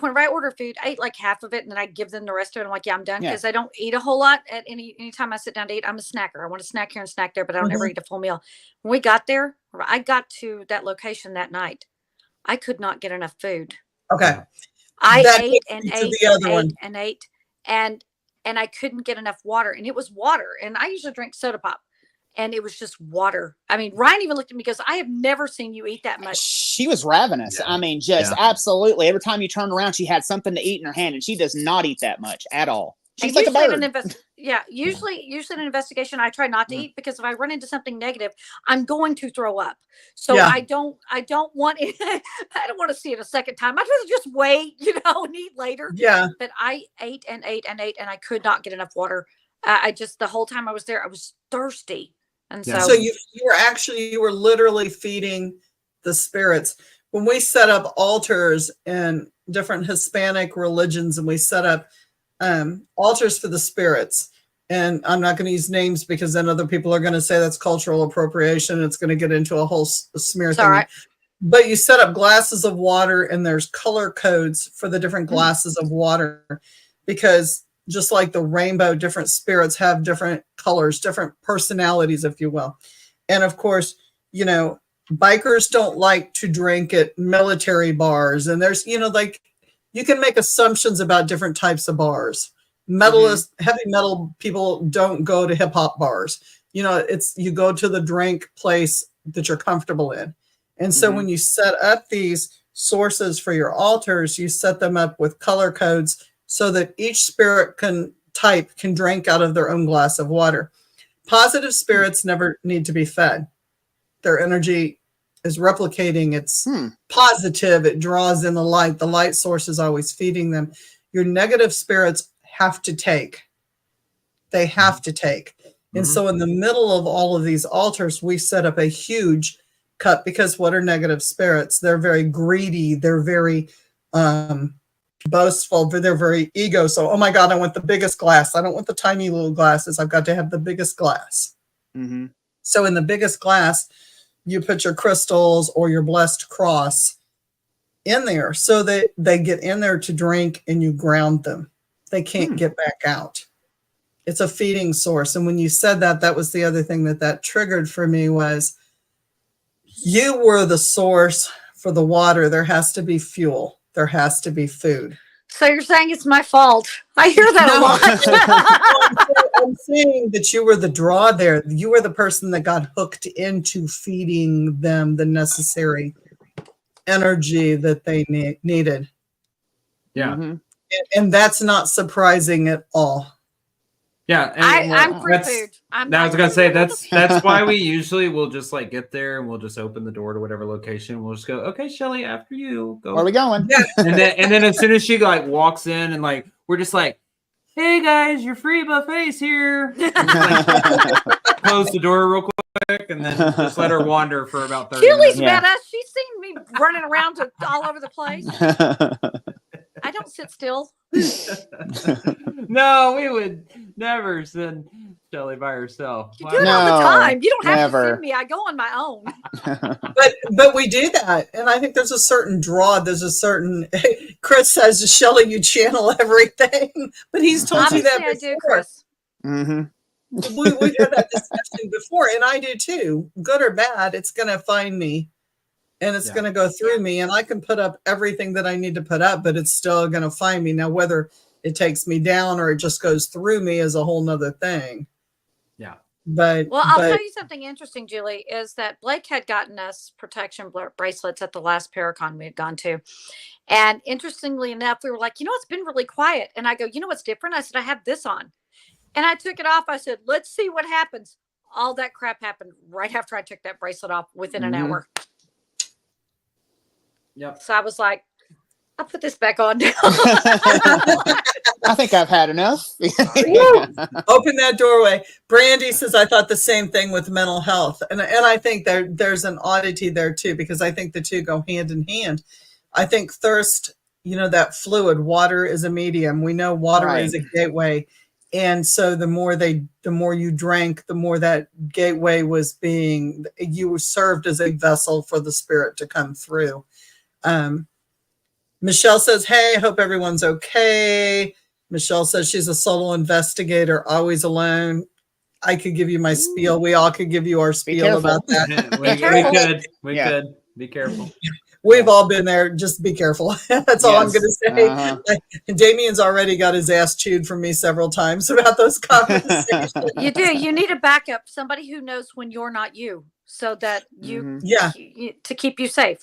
Whenever I order food, I eat like half of it, and then I give them the rest of it. I'm like, yeah, I'm done, because I don't eat a whole lot at any time I sit down to eat. I'm a snacker. I want to snack here and snack there, but I don't ever eat a full meal. When we got there, I got to that location that night, I could not get enough food. Okay. I ate and ate, and I couldn't get enough water, and it was water, and I usually drink soda pop, and it was just water. I mean, Ryan even looked at me because I have never seen you eat that much. She was ravenous. Yeah. I mean, just absolutely. Every time you turned around, she had something to eat in her hand, and she does not eat that much at all. She's like a bird. Usually in an investigation, I try not to eat, because if I run into something negative, I'm going to throw up. So I don't want it. I don't want to see it a second time. I'd rather just wait, and eat later. Yeah. But I ate and ate and ate, and I could not get enough water. The whole time I was there, I was thirsty. And so you were literally feeding the spirits. When we set up altars in different Hispanic religions, and we set up altars for the spirits, and I'm not going to use names, because then other people are going to say that's cultural appropriation. It's going to get into a whole smear thing. Right. But you set up glasses of water, and there's color codes for the different glasses of water, because just like the rainbow, different spirits have different colors, different personalities, if you will. And of course, bikers don't like to drink at military bars. And there's, you can make assumptions about different types of bars. Heavy metal people don't go to hip hop bars. You go to the drink place that you're comfortable in. And so when you set up these sources for your altars, you set them up with color codes so that each spirit can drink out of their own glass of water. Positive spirits never need to be fed. Their energy is replicating. It's positive. It draws in the light. The light source is always feeding them. Your negative spirits have to take. They have to take. And so in the middle of all of these altars, we set up a huge cup, because what are negative spirits? They're very greedy. They're very boastful. They're very ego. So, oh my God, I want the biggest glass. I don't want the tiny little glasses. I've got to have the biggest glass. So in the biggest glass, you put your crystals or your blessed cross in there, so that they get in there to drink, and you ground them. They can't get back out. It's a feeding source. And when you said that, that was the other thing that triggered for me, was you were the source for the water. There has to be fuel. There has to be food. So you're saying it's my fault? I hear that a lot. I'm saying that you were the draw there. You were the person that got hooked into feeding them the necessary energy that they needed. Yeah. And that's not surprising at all. Yeah, I'm free food. I was gonna say that's why we usually will just like get there, and we'll just open the door to whatever location. We'll just go, okay, Shelly, after you. Go. Where are we going? Yeah. And then as soon as she like walks in, and like we're just like, hey guys, your free buffet's here. Close the door real quick, and then just let her wander for about 30 Julie's minutes. met us. She's seen me running around all over the place. I don't sit still. No, we would never send Shelly by herself. You do it all the time. You don't have to send me. I go on my own. But we do that, and I think there's a certain draw. There's a certain. Chris says, "Shelly, you channel everything," but he's told you that before. I do, Chris. We've had that discussion before, and I do too. Good or bad, it's going to find me. And it's going to go through me, and I can put up everything that I need to put up, but it's still going to find me. Now, whether it takes me down or it just goes through me is a whole nother thing. Yeah. I'll tell you something interesting, Julie, is that Blake had gotten us protection bracelets at the last Paracon we had gone to. And interestingly enough, we were like, it's been really quiet. And I go, what's different? I said, I have this on. And I took it off. I said, let's see what happens. All that crap happened right after I took that bracelet off within an hour. Yep. So I was like, I'll put this back on now. I think I've had enough. Open that doorway. Brandy says, I thought the same thing with mental health. And I think there's an oddity there too, because I think the two go hand in hand. I think thirst, that fluid, water is a medium. We know water is a gateway. And so the more you drank, the more that gateway you were served as a vessel for the spirit to come through. Michelle says, hey, hope everyone's okay. Michelle says she's a solo investigator, always alone. I could give you my spiel. We all could give you our spiel about that. We could. Be careful. We've all been there. Just be careful. That's all I'm going to say. Uh-huh. Damien's already got his ass chewed from me several times about those conversations. You do. You need a backup, somebody who knows when you're not you, so that you to keep you safe.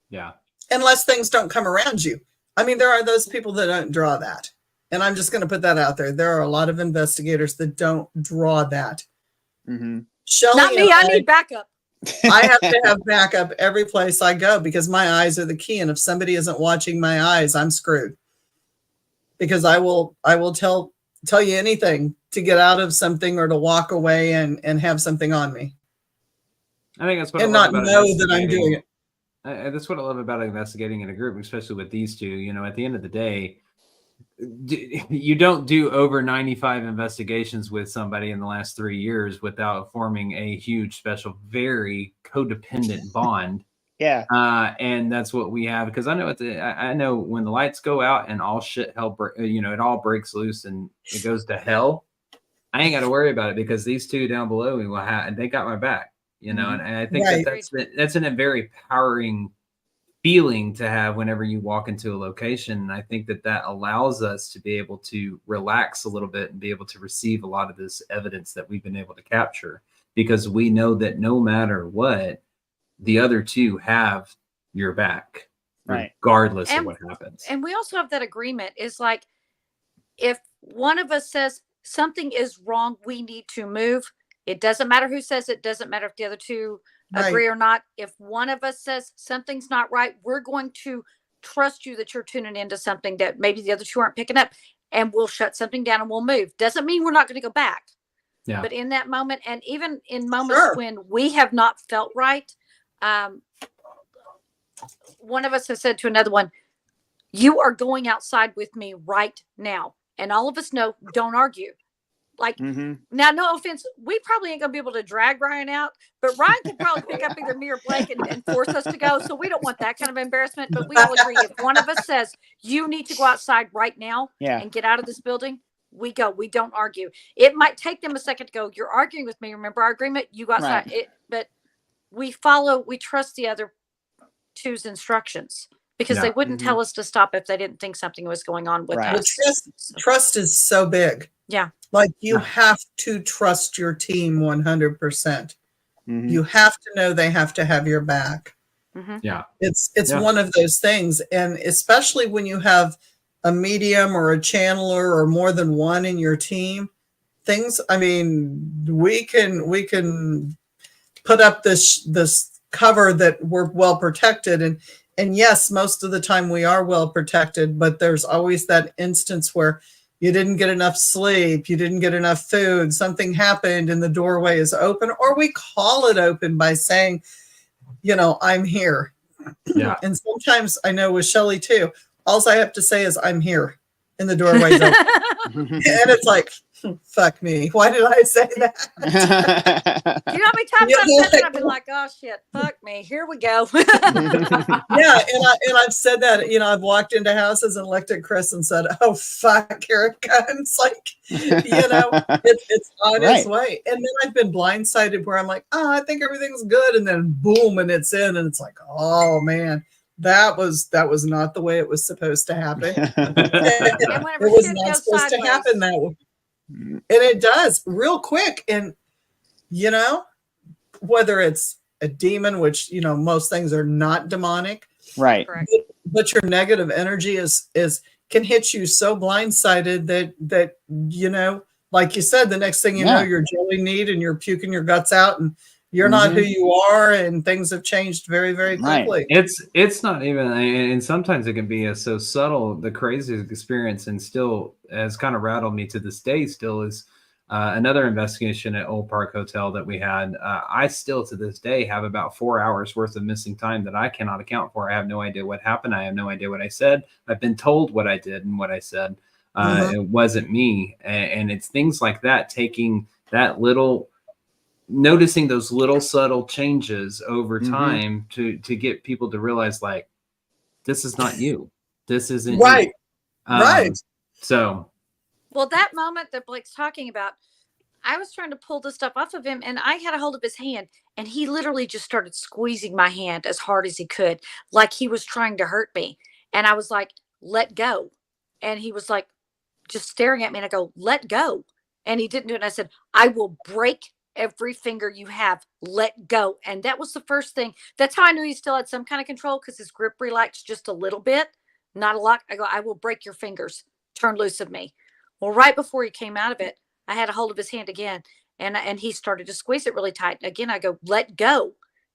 Yeah. Unless things don't come around you. I mean, there are those people that don't draw that. And I'm just going to put that out there. There are a lot of investigators that don't draw that. Mm-hmm. Shelly, not me. I need backup. I have to have backup every place I go because my eyes are the key. And if somebody isn't watching my eyes, I'm screwed. Because I will tell you anything to get out of something or to walk away and have something on me. I think that's what and not know that I'm doing it. That's what I love about investigating in a group, especially with these two. At the end of the day, you don't do over 95 investigations with somebody in the last 3 years without forming a huge, special, very codependent bond. Yeah. And that's what we have, because I know when the lights go out and all shit it all breaks loose and it goes to hell. I ain't got to worry about it because these two down below me and they got my back. And I think that's a very powering feeling to have whenever you walk into a location. And I think that allows us to be able to relax a little bit and be able to receive a lot of this evidence that we've been able to capture, because we know that no matter what, the other two have your back, regardless of what happens. And we also have that agreement is like, if one of us says something is wrong, we need to move. It doesn't matter who says it. Doesn't matter if the other two agree or not. If one of us says something's not right, we're going to trust you that you're tuning into something that maybe the other two aren't picking up, and we'll shut something down and we'll move. Doesn't mean we're not going to go back. Yeah. But in that moment, and even in moments when we have not felt right, one of us has said to another one, you are going outside with me right now. And all of us know, don't argue. Like, now, no offense, we probably ain't going to be able to drag Ryan out, but Ryan could probably pick up either me or Blake and force us to go. So we don't want that kind of embarrassment, but we all agree. If one of us says, you need to go outside right now and get out of this building, we go. We don't argue. It might take them a second to go, you're arguing with me. Remember our agreement? You go outside. But we trust the other two's instructions, because they wouldn't tell us to stop if they didn't think something was going on with us. Trust is so big. Yeah. Like you have to trust your team 100%. You have to know they have to have your back. Yeah. It's one of those things. And especially when you have a medium or a channeler or more than one in your team, we can put up this cover that we're well protected. And yes, most of the time we are well protected, but there's always that instance where you didn't get enough sleep, you didn't get enough food, something happened and the doorway is open, or we call it open by saying, I'm here. Yeah. And sometimes I know with Shelly too, all I have to say is I'm here and the doorway's open. And it's like, fuck me. Why did I say that? You know how many times I've said that? I've been like, oh shit, fuck me. Here we go. Yeah, and I've said that, I've walked into houses and looked at Chris and said, oh fuck, here it comes. Like, it's on its way. And then I've been blindsided where I'm like, oh, I think everything's good. And then boom, and it's in, and it's like, oh man. That was not the way it was supposed to happen. It was not supposed to happen that way. And it does real quick. And, whether it's a demon, which, most things are not demonic. Right. But your negative energy can hit you so blindsided that like you said, the next thing you know, you're jelly need and you're puking your guts out, and you're not who you are, and things have changed very, very quickly. It's not even, and sometimes it can be so subtle. The craziest experience, and still has kind of rattled me to this day, still is another investigation at Old Park Hotel that we had. I still to this day have about 4 hours worth of missing time that I cannot account for. I have no idea what happened. I have no idea what I said. I've been told what I did and what I said. It wasn't me. And it's things like that, taking that little, noticing those little subtle changes over time to get people to realize, like, this is not you. This isn't you. Right. So. Well, that moment that Blake's talking about, I was trying to pull the stuff off of him, and I had a hold of his hand, and he literally just started squeezing my hand as hard as he could, like he was trying to hurt me. And I was like, let go. And he was like, just staring at me, and I go, let go. And he didn't do it. And I said, I will break every finger you have. Let go. And that was the first thing. That's how I knew he still had some kind of control, because his grip relaxed just a little bit, not a lot. I go, I will break your fingers. Turn loose of me. Well, right before he came out of it, I had a hold of his hand again, and he started to squeeze it really tight. Again, I go, let go.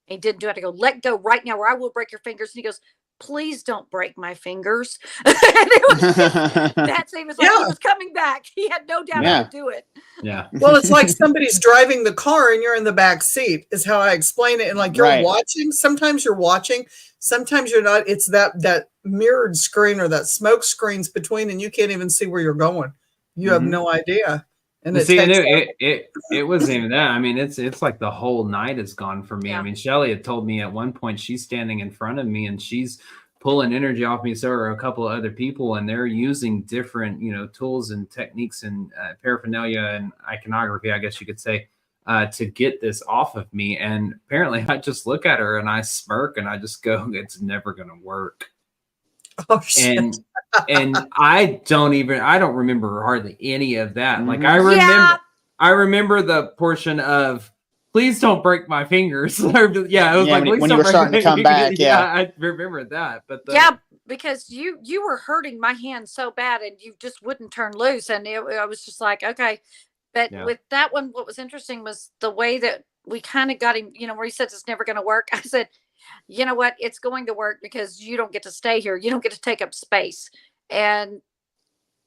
And he didn't do it. I go, let go right now, or I will break your fingers. And he goes, please don't break my fingers. That's he was like, he was coming back. He had no doubt I would do it. Yeah. Well, it's like somebody's driving the car and you're in the back seat, is how I explain it. And like you're watching, sometimes you're watching, sometimes you're not. It's that mirrored screen or that smoke screen's between, and you can't even see where you're going. You have no idea. And it wasn't even that. I mean, it's like the whole night is gone for me. Yeah. I mean, Shelly had told me at one point she's standing in front of me and she's pulling energy off me. So are a couple of other people, and they're using different, tools and techniques and paraphernalia and iconography, I guess you could say, to get this off of me. And apparently I just look at her and I smirk and I just go, it's never going to work. Oh, shit. And I don't remember hardly any of that. Like I remember the portion of, please don't break my fingers. It was like, when you were starting to come back. I remember that. But because you were hurting my hand so bad, and you just wouldn't turn loose. And I was just like, okay. But with that one, what was interesting was the way that we kind of got him, where he said it's never going to work. I said, you know what? It's going to work, because you don't get to stay here. You don't get to take up space. And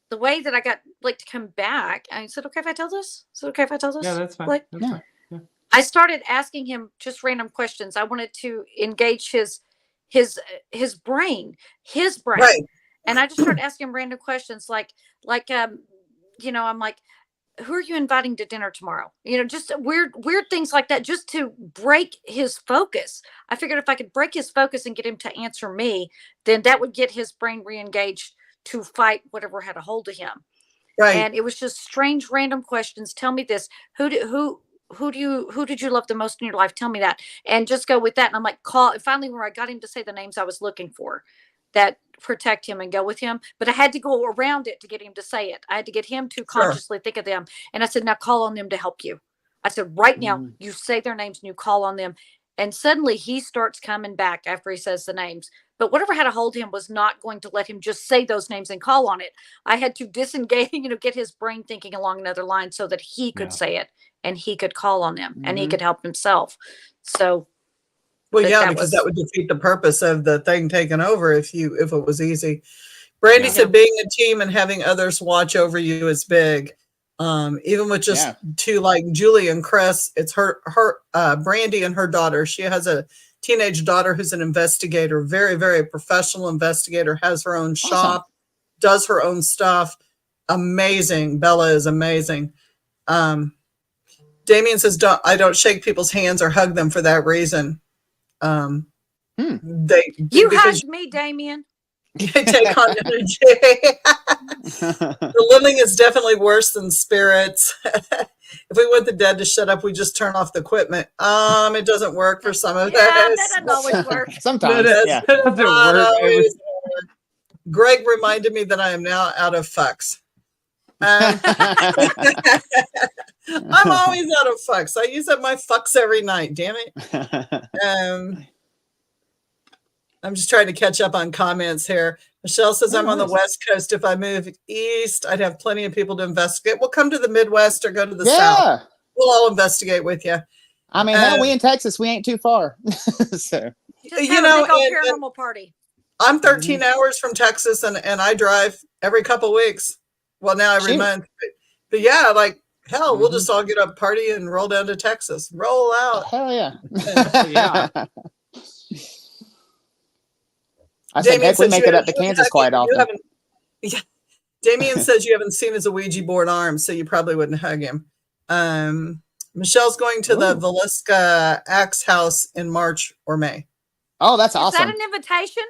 the way that I got Blake to come back, I said, okay, if I tell this? Is it okay if I tell this? Yeah, that's fine. Blake? That's fine. Yeah. I started asking him just random questions. I wanted to engage his brain, Right. And I just started asking him random questions like, I'm like, who are you inviting to dinner tomorrow? Just weird things like that, just to break his focus. I figured if I could break his focus and get him to answer me, then that would get his brain re-engaged to fight whatever had a hold of him. Right. And it was just strange, random questions. Tell me this. Who did you love the most in your life? Tell me that. And just go with that. And I'm like, finally, where I got him to say the names I was looking for that protect him and go with him. But I had to go around it to get him to say it. I had to get him to consciously think of them. And I said, now call on them to help you. I said, right now, you say their names and you call on them. And suddenly he starts coming back after he says the names. But whatever had a hold of him was not going to let him just say those names and call on it. I had to disengage, get his brain thinking along another line so that he could say it and he could call on them and he could help himself. So, because that would defeat the purpose of the thing taken over if it was easy. Brandy said being a team and having others watch over you is big. Even with just two, like Julie and Chris, it's her Brandy and her daughter. She has a teenage daughter who's an investigator, very, very professional investigator, has her own shop, does her own stuff. Amazing. Bella is amazing. Damien says, I don't shake people's hands or hug them for that reason. You hugged me, Damien. They take on energy. The living is definitely worse than spirits. If we want the dead to shut up, we just turn off the equipment. It doesn't work for some of that doesn't always work. Sometimes it doesn't work. Greg reminded me that I am now out of fucks. I'm always out of fucks. I use up my fucks every night. Damn it. I'm just trying to catch up on comments here. Michelle says, Oh, I'm on the nice. West Coast. If I move east, I'd have plenty of people to investigate. We'll come to the Midwest or go to the South. Yeah. We'll all investigate with you. I mean, hell, we in Texas. We ain't too far. So Just You have know, a big old and- paranormal party. I'm 13 hours from Texas, and I drive every couple weeks. Well, now every Shoot. month. But yeah, like, hell, we'll just all get up, party, and roll down to Texas. Roll out. hell yeah. Yeah. I said, Damien heck, we says make you it up to haven't- Kansas quite you often. haven't- Yeah. Damien says you haven't seen his Ouija board arm, so you probably wouldn't hug him. Michelle's going to the Ooh. Velisca Axe House in March or May. Oh, that's Is awesome. that an invitation?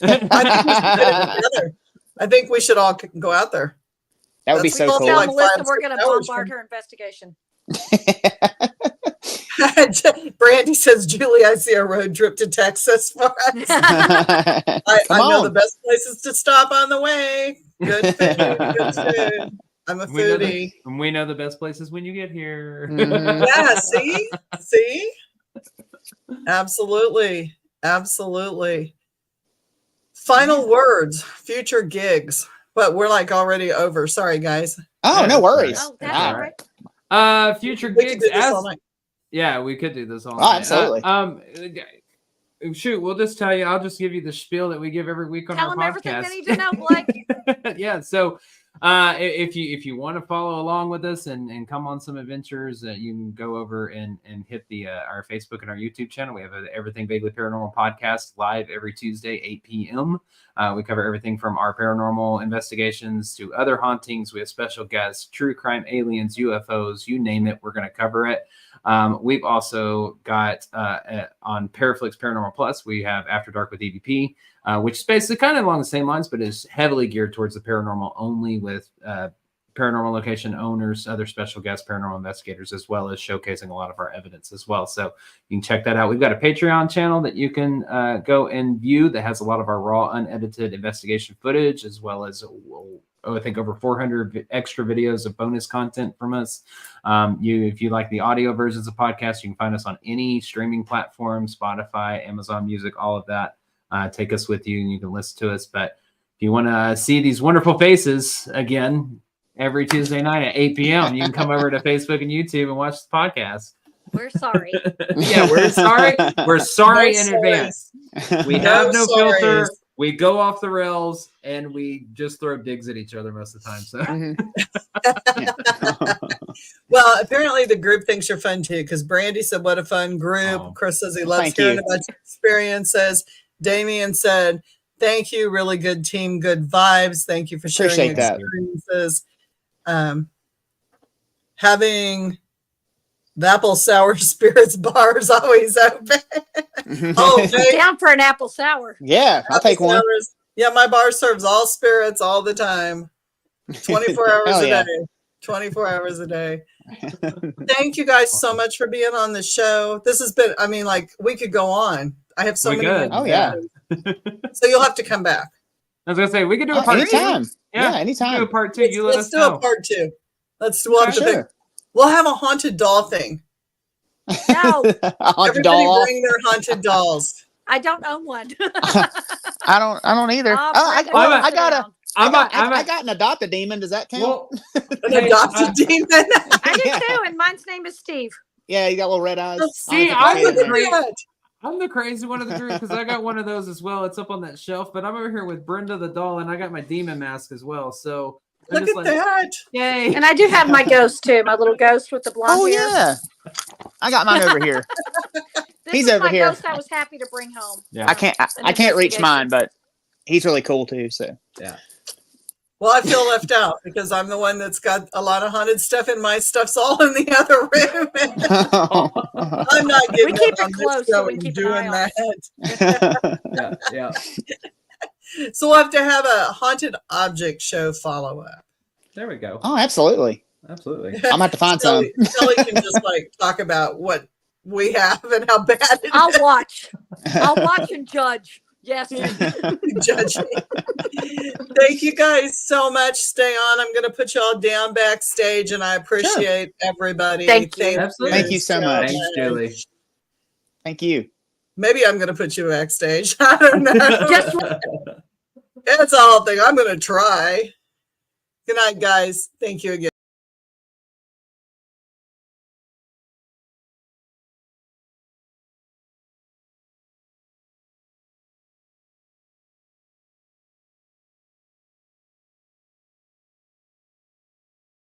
I think we should put it together. I think we should all go out there. That would be That's so also cool. Tell like Melissa 5, we're 6 going to hours bombard from- her investigation. Brandy says, Julie, I see a road trip to Texas for us. I Come know on. the best places to stop on the way. Good food. Good food. I'm a foodie. We know the best places when you get here. Mhm. Yeah, see? Absolutely. Absolutely. Final words, future gigs. But we're like already over. Sorry, guys. Oh, no worries. Oh, that's Wow. all right. Future We could gigs do this as all night. yeah, we could do this all Oh, night. absolutely. Shoot, we'll just tell you. I'll just give you the spiel that we give every week on Tell our them everything podcast. they need to know, Blake. Yeah, so if you want to follow along with us and come on some adventures, you can go over and hit the our Facebook and our YouTube channel. We have a Everything Vaguely Paranormal podcast live every Tuesday 8 p.m. We cover everything from our paranormal investigations to other hauntings. We have special guests, true crime, aliens, UFOs, you name it, we're going to cover it. We've also got on Paraflix Paranormal Plus, we have After Dark with EVP, which is basically kind of along the same lines, but is heavily geared towards the paranormal only, with paranormal location owners, other special guest paranormal investigators, as well as showcasing a lot of our evidence as well. So you can check that out. We've got a Patreon channel that you can go and view that has a lot of our raw, unedited investigation footage, as well as I think over 400 extra videos of bonus content from us. If you like the audio versions of podcasts, you can find us on any streaming platform, Spotify, Amazon Music, all of that. Take us with you and you can listen to us. But if you want to see these wonderful faces again, every Tuesday night at 8 p.m., you can come over to Facebook and YouTube and watch the podcast. We're sorry. Yeah, we're sorry. We're sorry No in stories. advance. We have no sorries. filter. We go off the rails and we just throw digs at each other most of the time. So Mhm. Well, apparently the group thinks you're fun too, because Brandy said, what a fun group. Oh. Chris says he Well, loves thank hearing you. about your experiences. Damien said, thank you. Really good team, good vibes. Thank you for sharing Appreciate that. experiences. Having the Apple Sour Spirits bar is always open. Oh, hey, Down for an apple sour. Yeah, I'll take Apple one. Sours. Yeah, my bar serves all spirits all the time. 24 hours Hell a yeah. day. 24 hours a day. Thank you guys so much for being on the show. This has been, I mean, like, we could go on. I have so We many could. more Oh, yeah. questions. So you'll have to come back. I was gonna say we could do a Oh, part anytime. two. Yeah, We could do a anytime. part two. You let Let's us do know. a part two. We'll have to pick. Sure. We'll have a haunted doll thing. No, I'll hunt the Everybody doll off. bring their haunted dolls. I don't own one. I don't either. I'll Oh, bring I- it I got a. around. I got an adopted demon. Does that count? Well, An hey, adopted demon. I do Yeah. too, and mine's name is Steve. Yeah, you got little red eyes. See, I I'm don't the think crazy- Look at I'm the crazy one of the group because I got one of those as well. It's up on that shelf, but I'm over here with Brenda the doll, and I got my demon mask as well. So I'm Look just at like, that. yay! And I do have my ghost too, my little ghost with the blonde Oh hair. yeah, I got mine over here. This He's is over my here. ghost I was happy to bring home. Yeah. I can't reach mine, but he's really cool too. So Well, I feel left out because I'm the one that's got a lot of haunted stuff, and my stuff's all in the other room. I'm not getting keep up on it this close so show we and keep an doing eye on that. Yeah. So we'll have to have a haunted object show follow up. There we go. oh, absolutely. Absolutely. I'm gonna have to find some. Shelly can just like talk about what we have and how bad it I'll is. watch. I'll watch and judge. Yes. Judge me. Thank you guys so much. Stay on. I'm going to put you all down backstage, and I appreciate everybody. Thank you. Absolutely. Thank you so much. Thanks, Julie. Thank you. Maybe I'm going to put you backstage. I don't know. Just It's a whole thing. I'm going to try. Good night, guys. Thank you again.